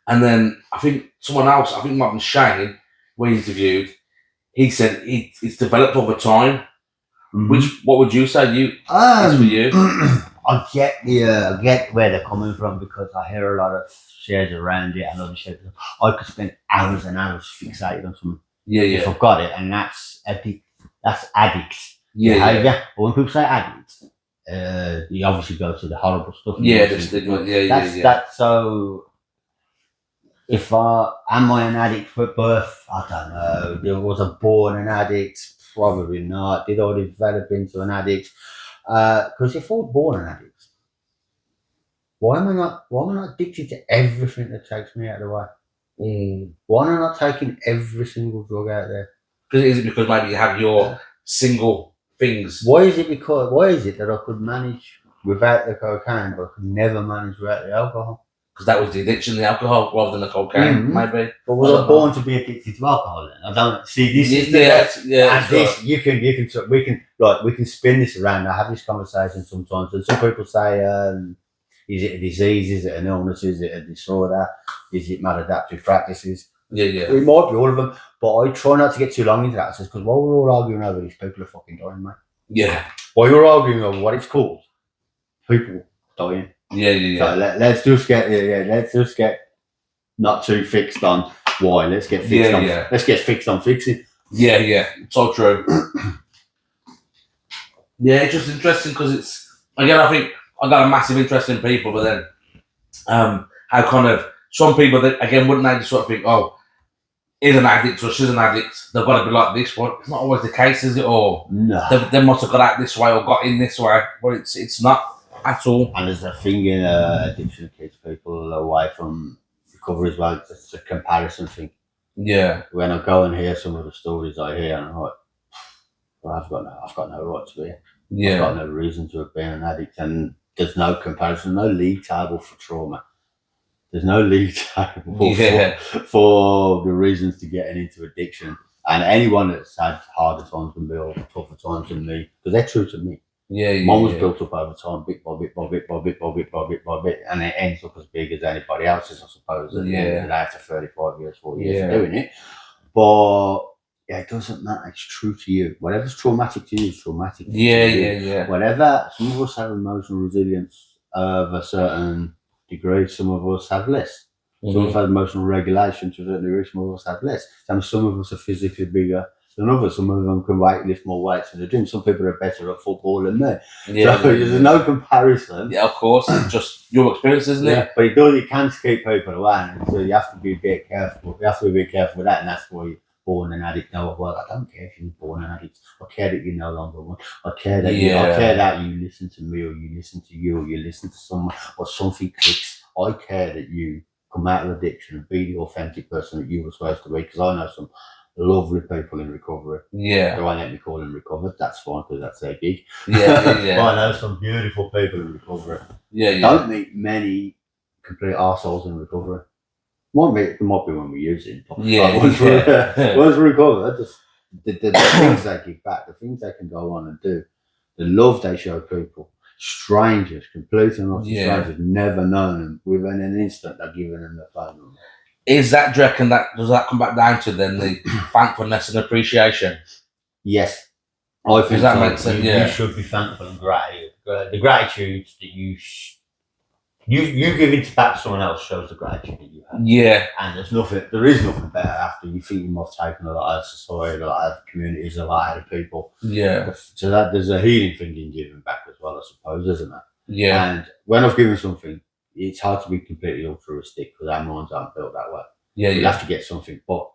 And then I think someone else, I think it might be Shane, we interviewed, he said it's developed over time. Mm-hmm. What would you say is for you? I get where they're coming from because I hear a lot of shares around it and other shares. I could spend hours and hours fixated on something. Yeah. If I've got it, and that's addict behavior. Yeah. But when people say addict, you obviously go to the horrible stuff. Yeah, the stigma. Yeah. That's so. If am I an addict for birth? I don't know. Was I born an addict? Probably not. Did I develop into an addict? Because if I was born an addict, why am I not addicted to everything that takes me out of the way? Why am I not taking every single drug out there? Is it because maybe you have your single things? Why is it that I could manage without the cocaine, but I could never manage without the alcohol? Because that was the addiction, the alcohol, rather than the cocaine, maybe. But was I born to be addicted to alcohol then? I don't see this. This you can we can spin this around. I have this conversation sometimes, and some people say, "Is it a disease? Is it an illness? Is it a disorder? Is it maladaptive practices?" Yeah. It might be all of them, but I try not to get too long into that, because while we're all arguing over this, people are fucking dying, mate. Yeah. While you're arguing over what it's called, people dying. Yeah. So let's just get not too fixed on why. Let's get fixed on. Yeah. Let's get fixed on fixing. Yeah. So true. Yeah, it's just interesting because it's, again, I think I got a massive interest in people, but then how kind of some people that again wouldn't they just sort of think, oh, is an addict or she's an addict, they've got to be like this. But it's not always the case, is it? Or no, they must have got out this way or got in this way. But it's not at all. And there's a thing in addiction that keeps people away from recovery as well. It's a comparison thing. Yeah. When I go and hear some of the stories I hear, and I'm like, well, I've got no right to be here. Yeah. I've got no reason to have been an addict, and there's no comparison, no league table for trauma. There's no league table for the reasons to getting into addiction. And anyone that's had harder times than me or tougher times than me, because they're true to me. Mine was built up over time, bit by bit, and it ends up as big as anybody else's, I suppose. At the end of the day, after 35 years, 40 years of doing it. But yeah, it doesn't matter. It's true to you. Whatever's traumatic to you is traumatic to you. Yeah. Whatever, some of us have emotional resilience of a certain degree, some of us have less. Some of us have emotional regulation to a certain degree, some of us have less. And some of us are physically bigger than others. Some of them can lift more weights in the gym. Some people are better at football than me. There's no comparison. Yeah, of course. It's just your experience, isn't it? But it can keep people away. And so you have to be a bit careful. You have to be a bit careful with that, and that's why you're born an addict. No, well, I don't care if you're born an addict. I care that you're no longer one. I care that you listen to me, or you listen to you, or you listen to someone, or something clicks. I care that you come out of addiction and be the authentic person that you were supposed to be, because I know some lovely people in recovery. Yeah. They won't let me call them recovered. That's fine, because that's their gig. Yeah. I know some beautiful people in recovery. Yeah. Don't meet many complete arseholes in recovery. There might be when we use it. Once we recover, just the things they give back, the things they can go on and do, the love they show people. Strangers, complete and utter strangers, never known them. Within an instant, they're giving them their phone number. Is that, do you reckon, does that come back down to then the thankfulness and appreciation? Yes. I think that makes sense, you should be thankful and gratitude. The gratitude that you You giving back to someone else shows the gratitude that you have. Yeah. And there is nothing better after you feel you've taken a lot out of society, a lot of communities, a lot out of people. Yeah. So that there's a healing thing in giving back as well, I suppose, isn't it? Yeah. And when I've given something, it's hard to be completely altruistic because our minds aren't built that way. Yeah. You have to get something, but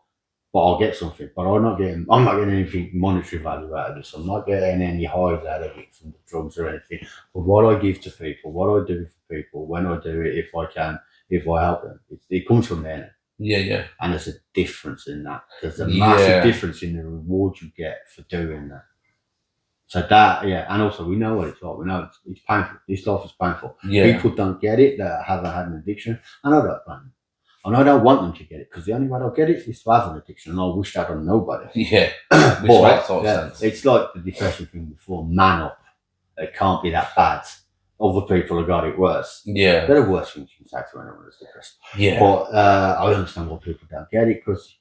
I'll get something. But I'm not getting anything monetary value out of this. I'm not getting any highs out of it from the drugs or anything. But what I give to people, what I do for people, when I do it, if I can, if I help them, it comes from there. Yeah, yeah. And there's a difference in that. There's a massive difference in the reward you get for doing that. So that, and also we know what it's like. We know it's painful. This life is painful. Yeah. People don't get it that haven't had an addiction, and I don't blame them. And I don't want them to get it because the only way they'll get it is to have an addiction, and I wish that on nobody. Yeah, but makes total sense. It's like the depression thing before. Man up, it can't be that bad. Other people have got it worse. Yeah, there are worse things you can say to anyone that's depressed. Yeah, but I understand why people don't get it because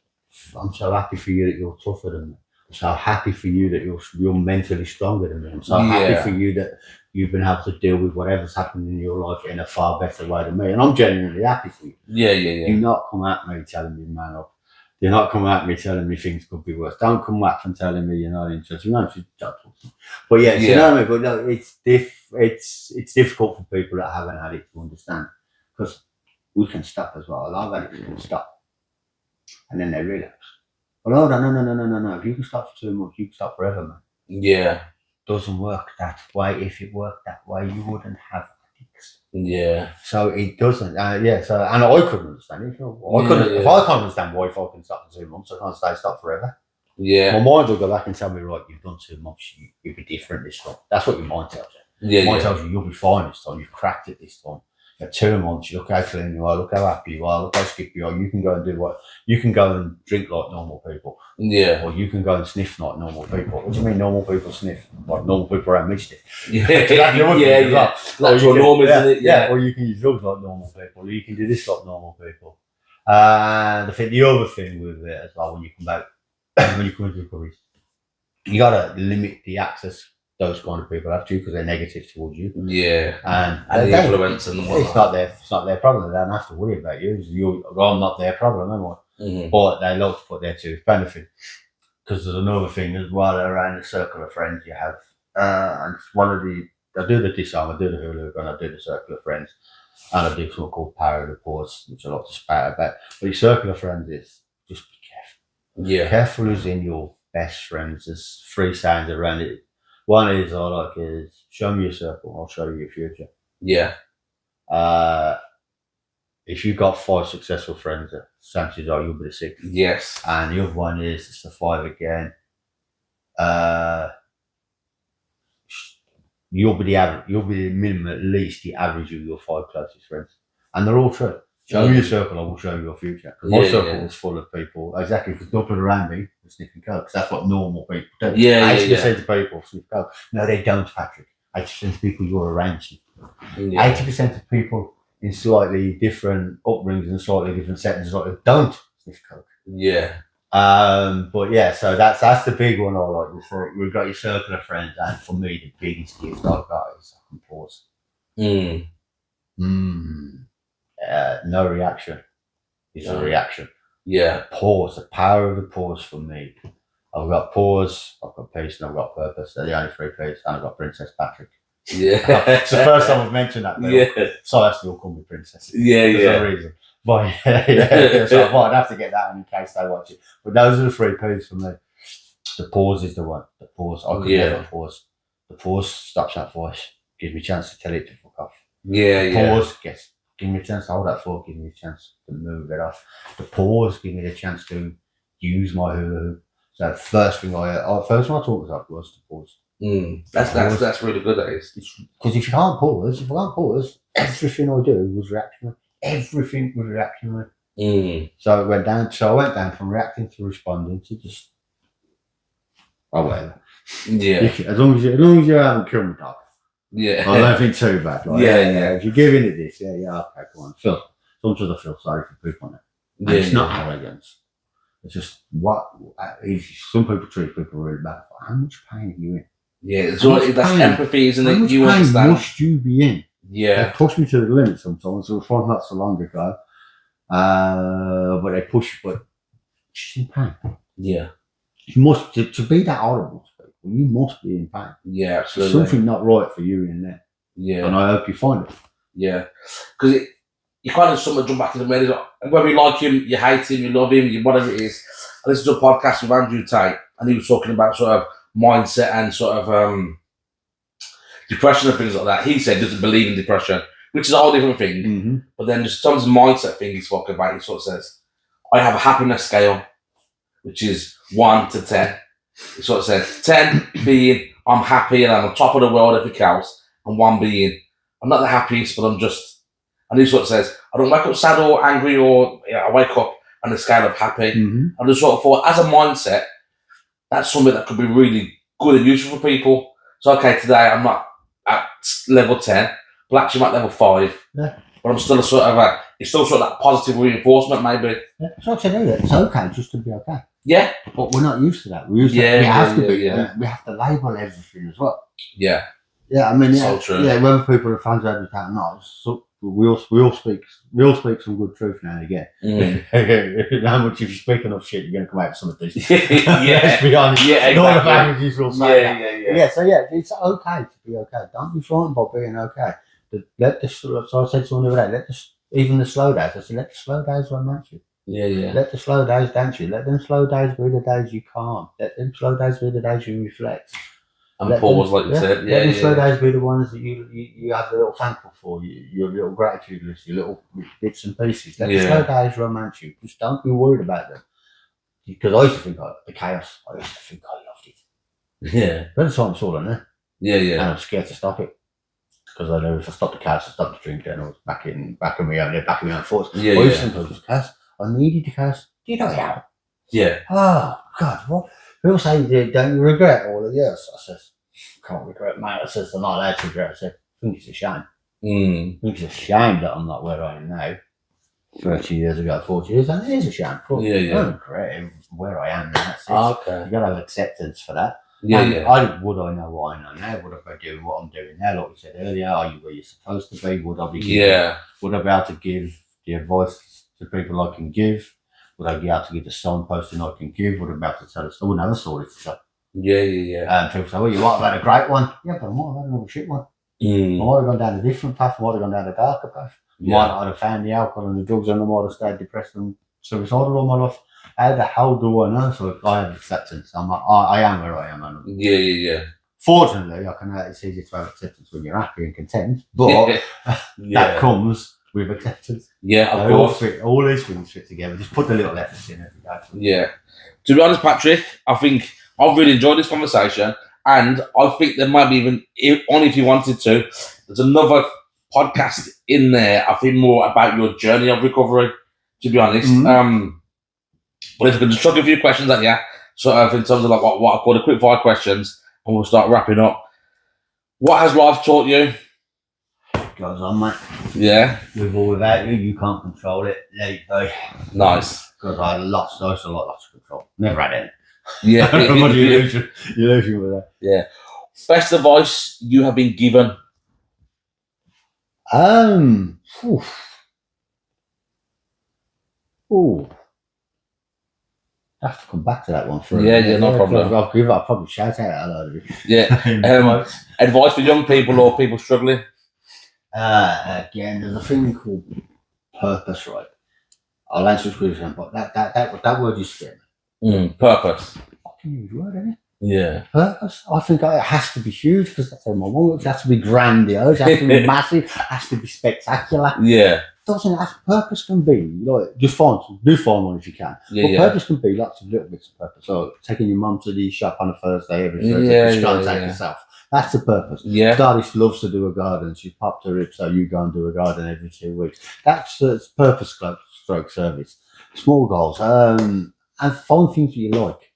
I'm so happy for you that you're tougher than me. I'm so happy for you that you're mentally stronger than me. I'm so happy for you that you've been able to deal with whatever's happened in your life in a far better way than me. And I'm genuinely happy for you. Yeah. Do not come at me telling me man up. Do not come at me telling me things could be worse. Don't come back from telling me you're not interested. You know, don't talk to me. But you know what I mean? But no, it's difficult for people that haven't had it to understand. Because we can stop as well. A lot of addicts can stop. And then they relapse. But hold on, no. If you can stop for too much, you can stop forever, man. Yeah. Doesn't work that way. If it worked that way, you wouldn't have addicts. Yeah. So it doesn't. So and I couldn't understand it. If I can't understand why if I can stop for 2 months, I can't stay stop forever. Yeah. My mind will go back and tell me, right, you've done too much. You'll be different this time. That's what your mind tells you. Yeah. Your mind tells you you'll be fine this time. You've cracked it this time. For 2 months, you look how clean you are, look how happy you are, look how skip you are. You can go and do what you can go and drink like normal people. Yeah. Or you can go and sniff like normal people. What do you mean normal people sniff? Like normal people around me sniff. Yeah. That's your norm, isn't it? Yeah. Or you can use drugs like normal people. Or you can do this like normal people. And I think the other thing with it as well, when you come back, when you come into recovery, you gotta limit the access those kind of people have to because they're negative towards you. Yeah. And the influence and whatnot. It's not their problem. They don't have to worry about you. I'm not their problem, am I? Mm-hmm. But they love to put their to benefit. Because there's another thing as well around the circle of friends you have. And it's one of I do the disarm, I do the hula, and I do the circle of friends. And I do something called power of the pause, which I like to spout about. But your circle of friends is just be careful. Yeah. Careful who's in your best friends. There's 3 signs around it. One is show me your circle, I'll show you your future. Yeah. If you've got 5 successful friends, chances are you'll be the 6th. Yes. And the other one is it's the 5 again. You'll be the average. You'll be the minimum, at least the average of your 5 closest friends, and they're all true. Show me your circle, I will show you your future. Because my circle is full of people, exactly, because people around me are sniffing coke, because that's what normal people do. 80% of people sniff coke. No, they don't, Patrick. 80% of people you're around sniff coke. 80% of people in slightly different upbringings and slightly different settings don't sniff coke. Yeah. But yeah, so that's the big one I like. We've got your circle of friends, and for me, the biggest gift I've got is I can pause. No reaction is a reaction. Yeah. Pause, the power of the pause for me. I've got pause, I've got peace, and I've got purpose. They're the only 3 P's, and I've got Princess Patrick. Yeah. It's the first time I've mentioned that. So that's still call me Princess. Yeah. There's no reason. But so I'd have to get that in case they watch it. But those are the 3 P's for me. The pause is the one. The pause. I could never pause. The pause stops that voice. Gives me a chance to tell it to fuck off. The pause give me a chance to hold that thought, give me a chance to move it off. The pause give me the chance to use my hula hoop. So the first thing I taught myself was to pause. That's really good. That is because if I can't pause, everything I do was reactionary. Everything was reactionary. So I went down from reacting to responding to just whatever. Yeah. As long as you haven't killed me, dog. Yeah. I don't think too bad. Like, if you're giving it this, okay, come on. Sometimes I feel sorry for people on it. And it's not arrogance. It's just some people treat people really bad. How much pain are you in? Yeah, that's empathy, isn't it? How much pain must you be in Yeah. They push me to the limit sometimes. There was one not so long ago. But they push, but she's in pain. Yeah. You must, to be that horrible to people, you must be in pain. Yeah, There's absolutely. something not right for you in there. Yeah. And I hope you find it. Yeah. Because you kind of somewhat jump back in the middle. Whether you like him, you hate him, you love him, whatever it is. I listened to a podcast with Andrew Tate, and he was talking about sort of mindset and sort of depression and things like that. He said he doesn't believe in depression, which is a whole different thing. Mm-hmm. But then just some mindset thing he's talking about, he sort of says, I have a happiness scale, which is 1 to 10. He sort of said 10 being I'm happy and I'm on top of the world, everything else, and 1 being I'm not the happiest, but I'm just. And he sort of says I don't wake up sad or angry, or I wake up on the scale of happy. Mm-hmm. I just sort of thought, as a mindset, that's something that could be really good and useful for people. So okay, today I'm not at level 10, but actually I'm at level 5. Yeah. But I'm still it's still sort of that positive reinforcement, maybe. Yeah. So I said earlier, it's okay just to be okay. Yeah. But we're not used to that. We're used to we have to be. Yeah. We have to label everything as well. Yeah. Yeah, I mean, So true. Yeah, whether people are fans of it or not, so we all speak some good truth now and again. Mm. How much if you speak enough shit, you're going to come out with some of this. Yeah. Let's be honest. Yeah, exactly. All the languages will say that. Yeah. So it's okay to be okay. Don't be frightened by being okay. So I said to someone the other day, even the slow days. I said, let the slow days romance you. Yeah. Let the slow days dance you. Let them slow days be the days you calm. Let them slow days be the days you reflect. And pause, like you said. Let the slow days be the ones that you have a little thankful for, your little gratitude list, your little bits and pieces. Let the slow days romance you. Just don't be worried about them. Because I used to think the chaos, I used to think I loved it. Yeah. But it's all I know. Yeah. And I'm scared to stop it. Because I know if I stop the chaos, I stop the drink, and I was back in my own thoughts. Yeah. I used to think I was chaos. I needed the chaos. Do you know how? Yeah. Oh, God, what? People say, don't you regret all of this? I says, can't regret, mate. I says, I'm not allowed to regret. I said, I think it's a shame. I think it's a shame that I'm not where I am now. 30 years ago, 40 years, and it is a shame. I don't regret where I am now. That's it. Okay. You've got to have acceptance for that. Yeah. Would I know what I know now? Would I be doing what I'm doing now? Like you said earlier, are you where you're supposed to be? Would I be would I be able to give the advice to people I can give? Would I be able to give the signposting I can give? Would I be able to tell a story? Another story to tell. Yeah. And people say, well, you might have had a great one. Yeah, but I might have had another shit one. I might have gone down a different path. I might have gone down a darker path. Might not have found the alcohol and the drugs, and I might have stayed depressed and suicidal all my life. How the hell do I know? So I have acceptance. I am where I am. Yeah. Fortunately, it's easy to have acceptance when you're happy and content, but that comes with acceptance. Yeah, of course. All these things fit together. Just put the little efforts in every day. Yeah. To be honest, Patrick, I think I've really enjoyed this conversation, and I think there might be only if you wanted to, there's another podcast in there, I think more about your journey of recovery, to be honest. But if I can just chuck a few questions at you, sort of in terms of like what I call the quick fire questions, and we'll start wrapping up. What has life taught you? Goes on, mate. Yeah. With or without you, you can't control it. There you go. Nice. Because I had lots of control. Never had any. Yeah. You're losing with that. Yeah. Best advice you have been given? I have to come back to that one for no problem. I'll probably shout out a lot of it. Yeah. Advice for young people or people struggling? Again, there's a thing called purpose, right? I'll answer this question, but that word is scared me. Purpose. Fucking huge word, isn't it? Yeah. Purpose. I think it has to be huge because that's how my mum looks. It has to be grandiose. It has to be massive. It has to be spectacular. Yeah. Doesn't have purpose can be like just find one if you can. Purpose can be lots of little bits of purpose. So taking your mum to the shop on a Thursday every Thursday, she can't take herself. That's the purpose. Yeah. Darius loves to do a garden. She's popped her rib, so you go and do a garden every 2 weeks. That's purpose stroke service. Small goals. And find things that you like.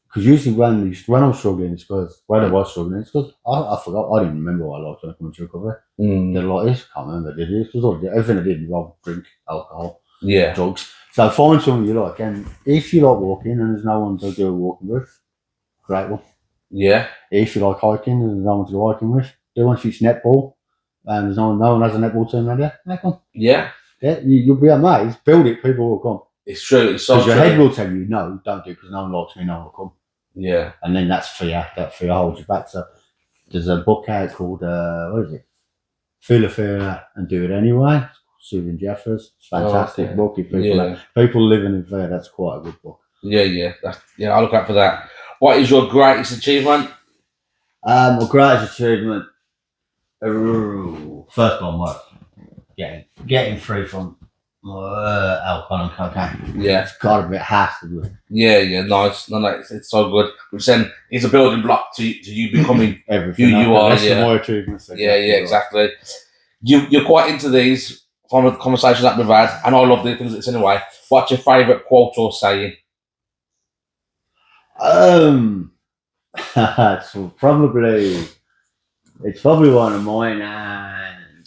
Because usually when I'm struggling, it's because when I was struggling, it's because I forgot. I didn't remember what I liked when I come into recovery. Did a lot of this, can't remember. Did this because everything I did involved drink, alcohol, drugs. So find something you like, and if you like walking and there's no one to do a walking with, great one. Yeah. If you like hiking and there's no one to go hiking with, do one. If it's netball, and there's no one has a netball team around here, they come. Yeah. Yeah, you'll be amazed. Build it, people will come. It's true. It's so Because true. your head will tell you, no, don't do it because no one likes me, no one will come. Yeah. And then that's fear. That fear holds you back. So there's a book out called, what is it? Feel a Fear and Do It Anyway. Susan Jeffers. It's a fantastic book. If people living in fear, that's quite a good book. Yeah. I'll look out for that. What is your greatest achievement? My greatest achievement, first one was getting free from alcohol and cocaine. Yeah, it's got a bit hasty. Yeah, nice. No, it's so good. Which then is a building block to you becoming everything who you are. That's more achievements. Exactly. You're quite into these from the conversation that we've had, and I love the things that's anyway. What's your favourite quote or saying? It's probably one of mine, and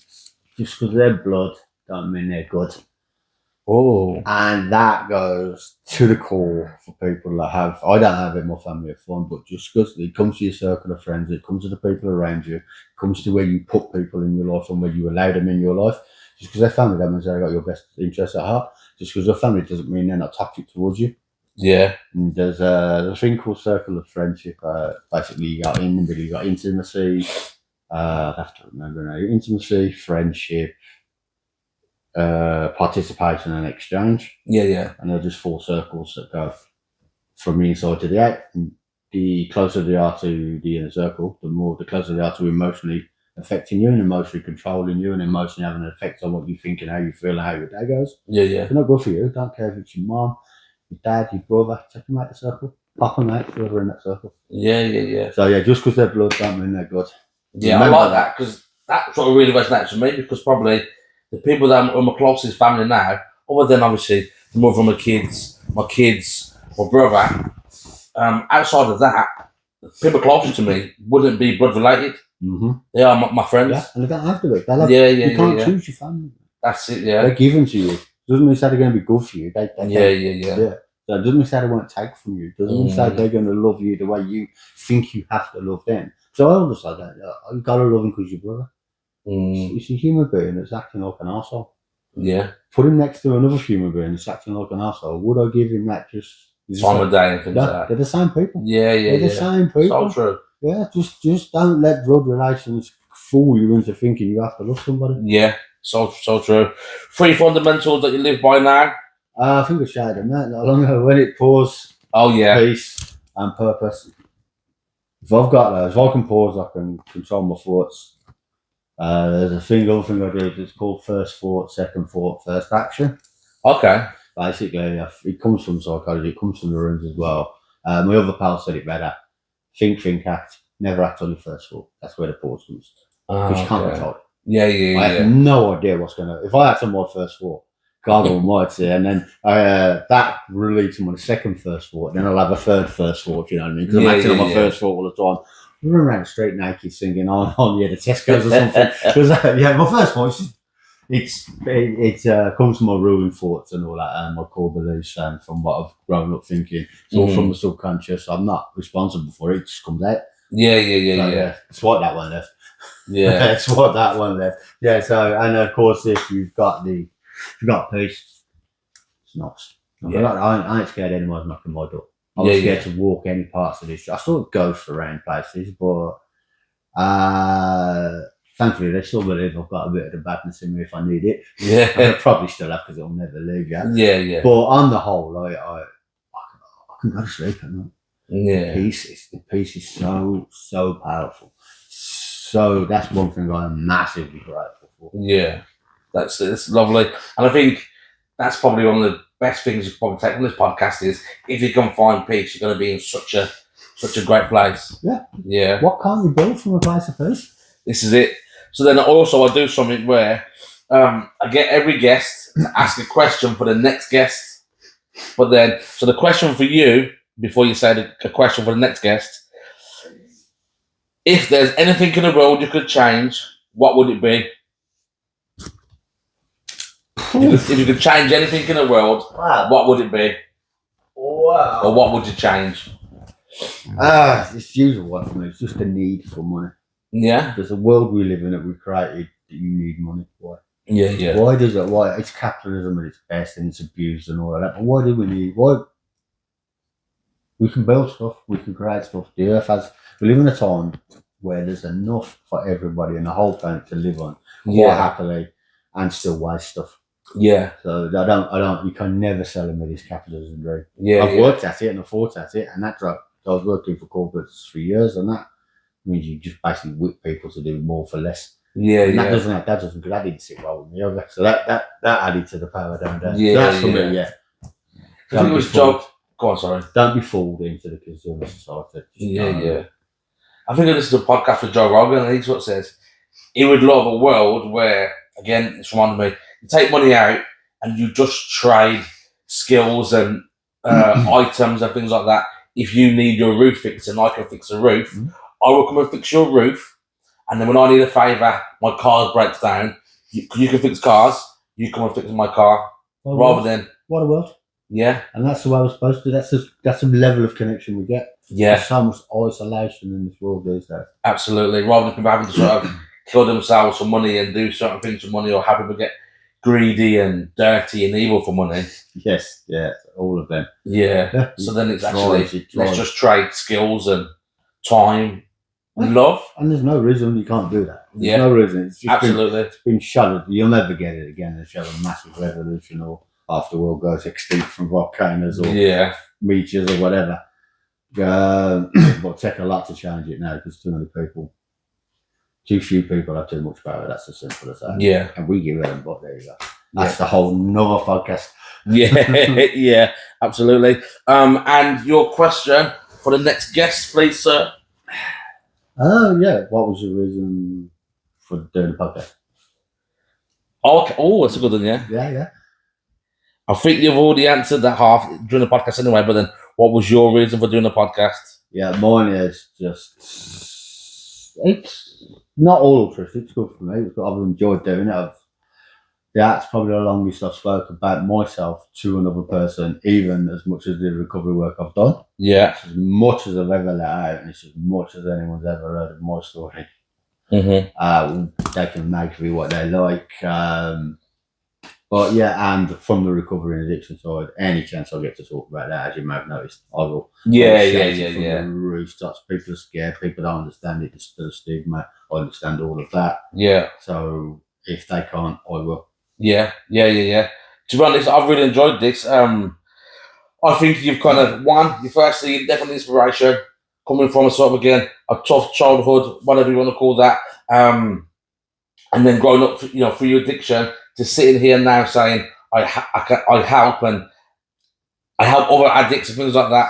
just because they're blood don't mean they're good. Oh, and that goes to the core for people that have. I don't have it in my family of fun, but just because it comes to your circle of friends, it comes to the people around you, it comes to where you put people in your life and where you allow them in your life. Just because they're family, that means they've got your best interests at heart. Just because they're family doesn't mean they're not toxic towards you. Yeah. And there's a thing called circle of friendship. Basically, you got intimacy. I have to remember now. Intimacy, friendship, participation, and exchange. Yeah. And they're just 4 circles that go from the inside to the out. And the closer they are to the inner circle, the closer they are to emotionally affecting you and emotionally controlling you and emotionally having an effect on what you think and how you feel and how your day goes. Yeah. They're not good for you. Don't care if it's your mom, your dad, your brother. Take them out the circle. Pop them out further in that circle. Yeah. So just because they're blood don't mean they're good. Yeah, I like that because that's what really resonates with me, because probably the people that are my closest family now, other than obviously the mother of my kids, my brother, outside of that, people closest to me wouldn't be blood related. Mm-hmm. They are my friends. Yeah, and they don't have to be. You can't choose your family. That's it, yeah. They're given to you. Doesn't mean they're going to be good for you. Yeah. So it doesn't mean they won't take from you. It doesn't mean they're going to love you the way you think you have to love them. So I understand that. You got to love him because you're brother. It's a human being that's acting like an arsehole. Yeah. Put him next to another human being that's acting like an arsehole. Would I give him that just time of day and things like that? They're the same people. Yeah. They're the same people. So true. Yeah, just don't let blood relations fool you into thinking you have to love somebody. Yeah, so true. 3 fundamentals that you live by now? I think I shared them that not long ago. When it pours, peace and purpose. If I've got those, if I can pause, I can control my thoughts. There's other thing I do. It's called first thought, second thought, first action. Okay. Basically, it comes from psychology. It comes from the runes as well. My other pal said it better. Think, act. Never act on your first thought. That's where the pause comes. Because you can't control it. Yeah. I have no idea what's going to... If I act on my first thought, God almighty, and then that relates to my second first thought, then I'll have a third first thought, if you know what I mean. Because I'm acting on my first thought all the time. I run around the street naked singing on the Tesco's or something. Because, my first thought it comes from my ruling thoughts and all that, and my core beliefs, and from what I've grown up thinking. It's all from the subconscious. I'm not responsible for it. It just comes out. Yeah. Swipe that one left. Yeah. Swipe that one left. Yeah. So, and of course, if you've got peace, it's nice. I ain't scared anyone's knocking my door. I'm scared to walk any parts of this. I sort of ghost around places, but thankfully they still believe I've got a bit of the badness in me if I need it. Yeah. I probably still have because it'll never leave you. Yeah. But on the whole, I can go to sleep at night. Yeah. The peace is so powerful. So that's one thing I'm massively grateful for. Yeah. That's lovely. And I think that's probably one of the best things you can probably take from this podcast is if you can find peace, you're going to be in such a great place. Yeah. What can't you build from a place of peace? This is it. So then also I do something where I get every guest to ask a question for the next guest. But then, so the question for you, before you say the question for the next guest, if there's anything in the world you could change, what would it be? If you could change anything in the world, what would it be? Wow. Or what would you change? It's the usual one for me. It's just the need for money. Yeah. There's a world we live in that we created. that you need money. Why? Yeah, yeah. Why does it? Why? It's capitalism at its best, and it's abused and all of that. But why do we need? Why? We can build stuff. We can create stuff. The earth has. We live in a time where there's enough for everybody and the whole planet to live on quite happily, and still waste stuff. Yeah. So I don't. You can never sell me this capitalism dream. Yeah. I've worked at it and I fought at it, and that drug. I was working for corporates for years, and that means you just basically whip people to do more for less. Yeah, and that didn't sit well with me. So that added to the power down there. Yeah, so that's for me. Yeah. I think it was job. Go on, sorry. Don't be fooled into the consumer society. Yeah. I think this is a podcast with Joe Rogan, and he sort of says he would love a world where, again, it's reminding me, you take money out and you just trade skills and items and things like that. If you need your roof fixed and I can fix a roof, I will come and fix your roof. And then when I need a favour, my car breaks down, you can fix cars, you come and fix my car. Rather than... What a world. Yeah. And that's the way we're supposed to. That's a level of connection we get. Yeah. There's so much isolation in this world these days. Absolutely. Rather than people having to sort of kill themselves for money and do certain things for money, or have people get greedy and dirty and evil for money. Yes, yeah, all of them. Yeah. So then it's actually, let's just trade skills and time and love. And there's no reason you can't do that. There's Yeah. no reason. It's just Absolutely. It's been shuttered. You'll never get it again. They'll show a massive revolution or after the world goes extinct from volcanoes or meteors or whatever. But it'll take a lot to change it now because too few people have too much power. That's as simple as that. Yeah. And we give them, but there you go. That's the whole nother podcast. Yeah, absolutely. And your question for the next guest, please, sir. Oh, yeah. What was your reason for doing the podcast? Okay. Oh, that's a good one, yeah. Yeah. I think you've already answered that half during the podcast anyway, but then what was your reason for doing the podcast? Yeah, mine is just... It's not all altruistic. It's good for me. I've enjoyed doing it. That's probably the longest I've spoken about myself to another person, even as much as the recovery work I've done. Yeah. It's as much as I've ever let out, and it's as much as anyone's ever heard of my story. They can make me what they like. But yeah, and from the recovery and addiction side, any chance I get to talk about that, as you may have noticed, I will. Yeah. The rooftops, people are scared, people don't understand it, it's still a stigma. I understand all of that. Yeah. So if they can't, I will. Yeah. To be honest, I've really enjoyed this. I think you've kind of you're firstly definitely inspiration, coming from a sort of, again, a tough childhood, whatever you want to call that, and then growing up, through your addiction, to sitting here now saying I help other addicts and things like that.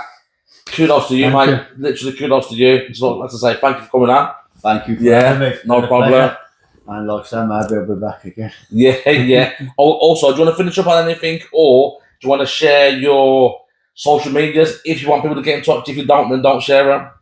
Kudos to you, mate. You. Literally, kudos to you. So, as I say, thank you for coming on. Thank you for having me. No problem. Pleasure. And like I said, maybe I'll be back again. Yeah. Also, do you want to finish up on anything, or do you want to share your social medias? If you want people to get in touch, if you don't, then don't share them.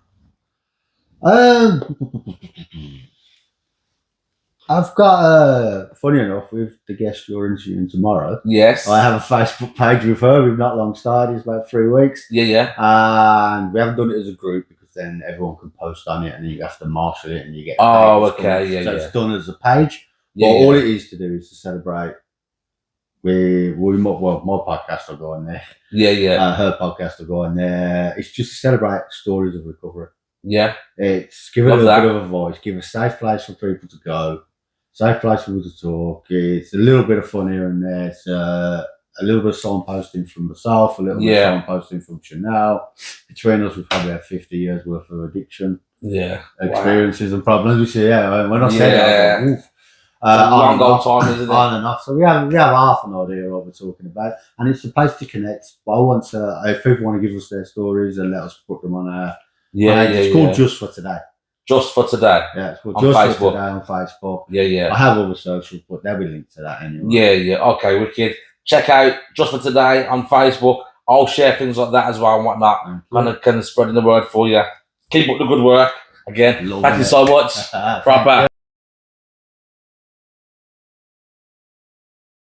I've got, funny enough, with the guest you're interviewing tomorrow. Yes. I have a Facebook page with her. We've not long started. It's about 3 weeks. Yeah. And we haven't done it as a group because then everyone can post on it and you have to marshal it and you get... Oh, okay. So it's done as a page. But all it is to do is to celebrate. My podcast will go on there. Yeah. Her podcast will go on there. It's just to celebrate stories of recovery. Yeah. It's give it a little bit of a voice. Give a safe place for people to go. Safe place for people to talk. It's a little bit of fun here and there. It's a little bit of signposting from myself, a little bit of signposting from Chanel. Between us, we probably have 50 years worth of addiction experiences and problems. We say, when I say that, I was like, on and off. So we have half an idea of what we're talking about, and it's a place to connect. But I want to, if people want to give us their stories and let us put them on our. It's called Just for Today. Just for Today. Yeah, it's called Just for Today on Facebook. Yeah. I have all the socials, but they'll be linked to that anyway. Yeah. Okay, wicked. Check out Just for Today on Facebook. I'll share things like that as well and whatnot. Kind of spreading the word for you. Keep up the good work. Again, thank you so much. Proper.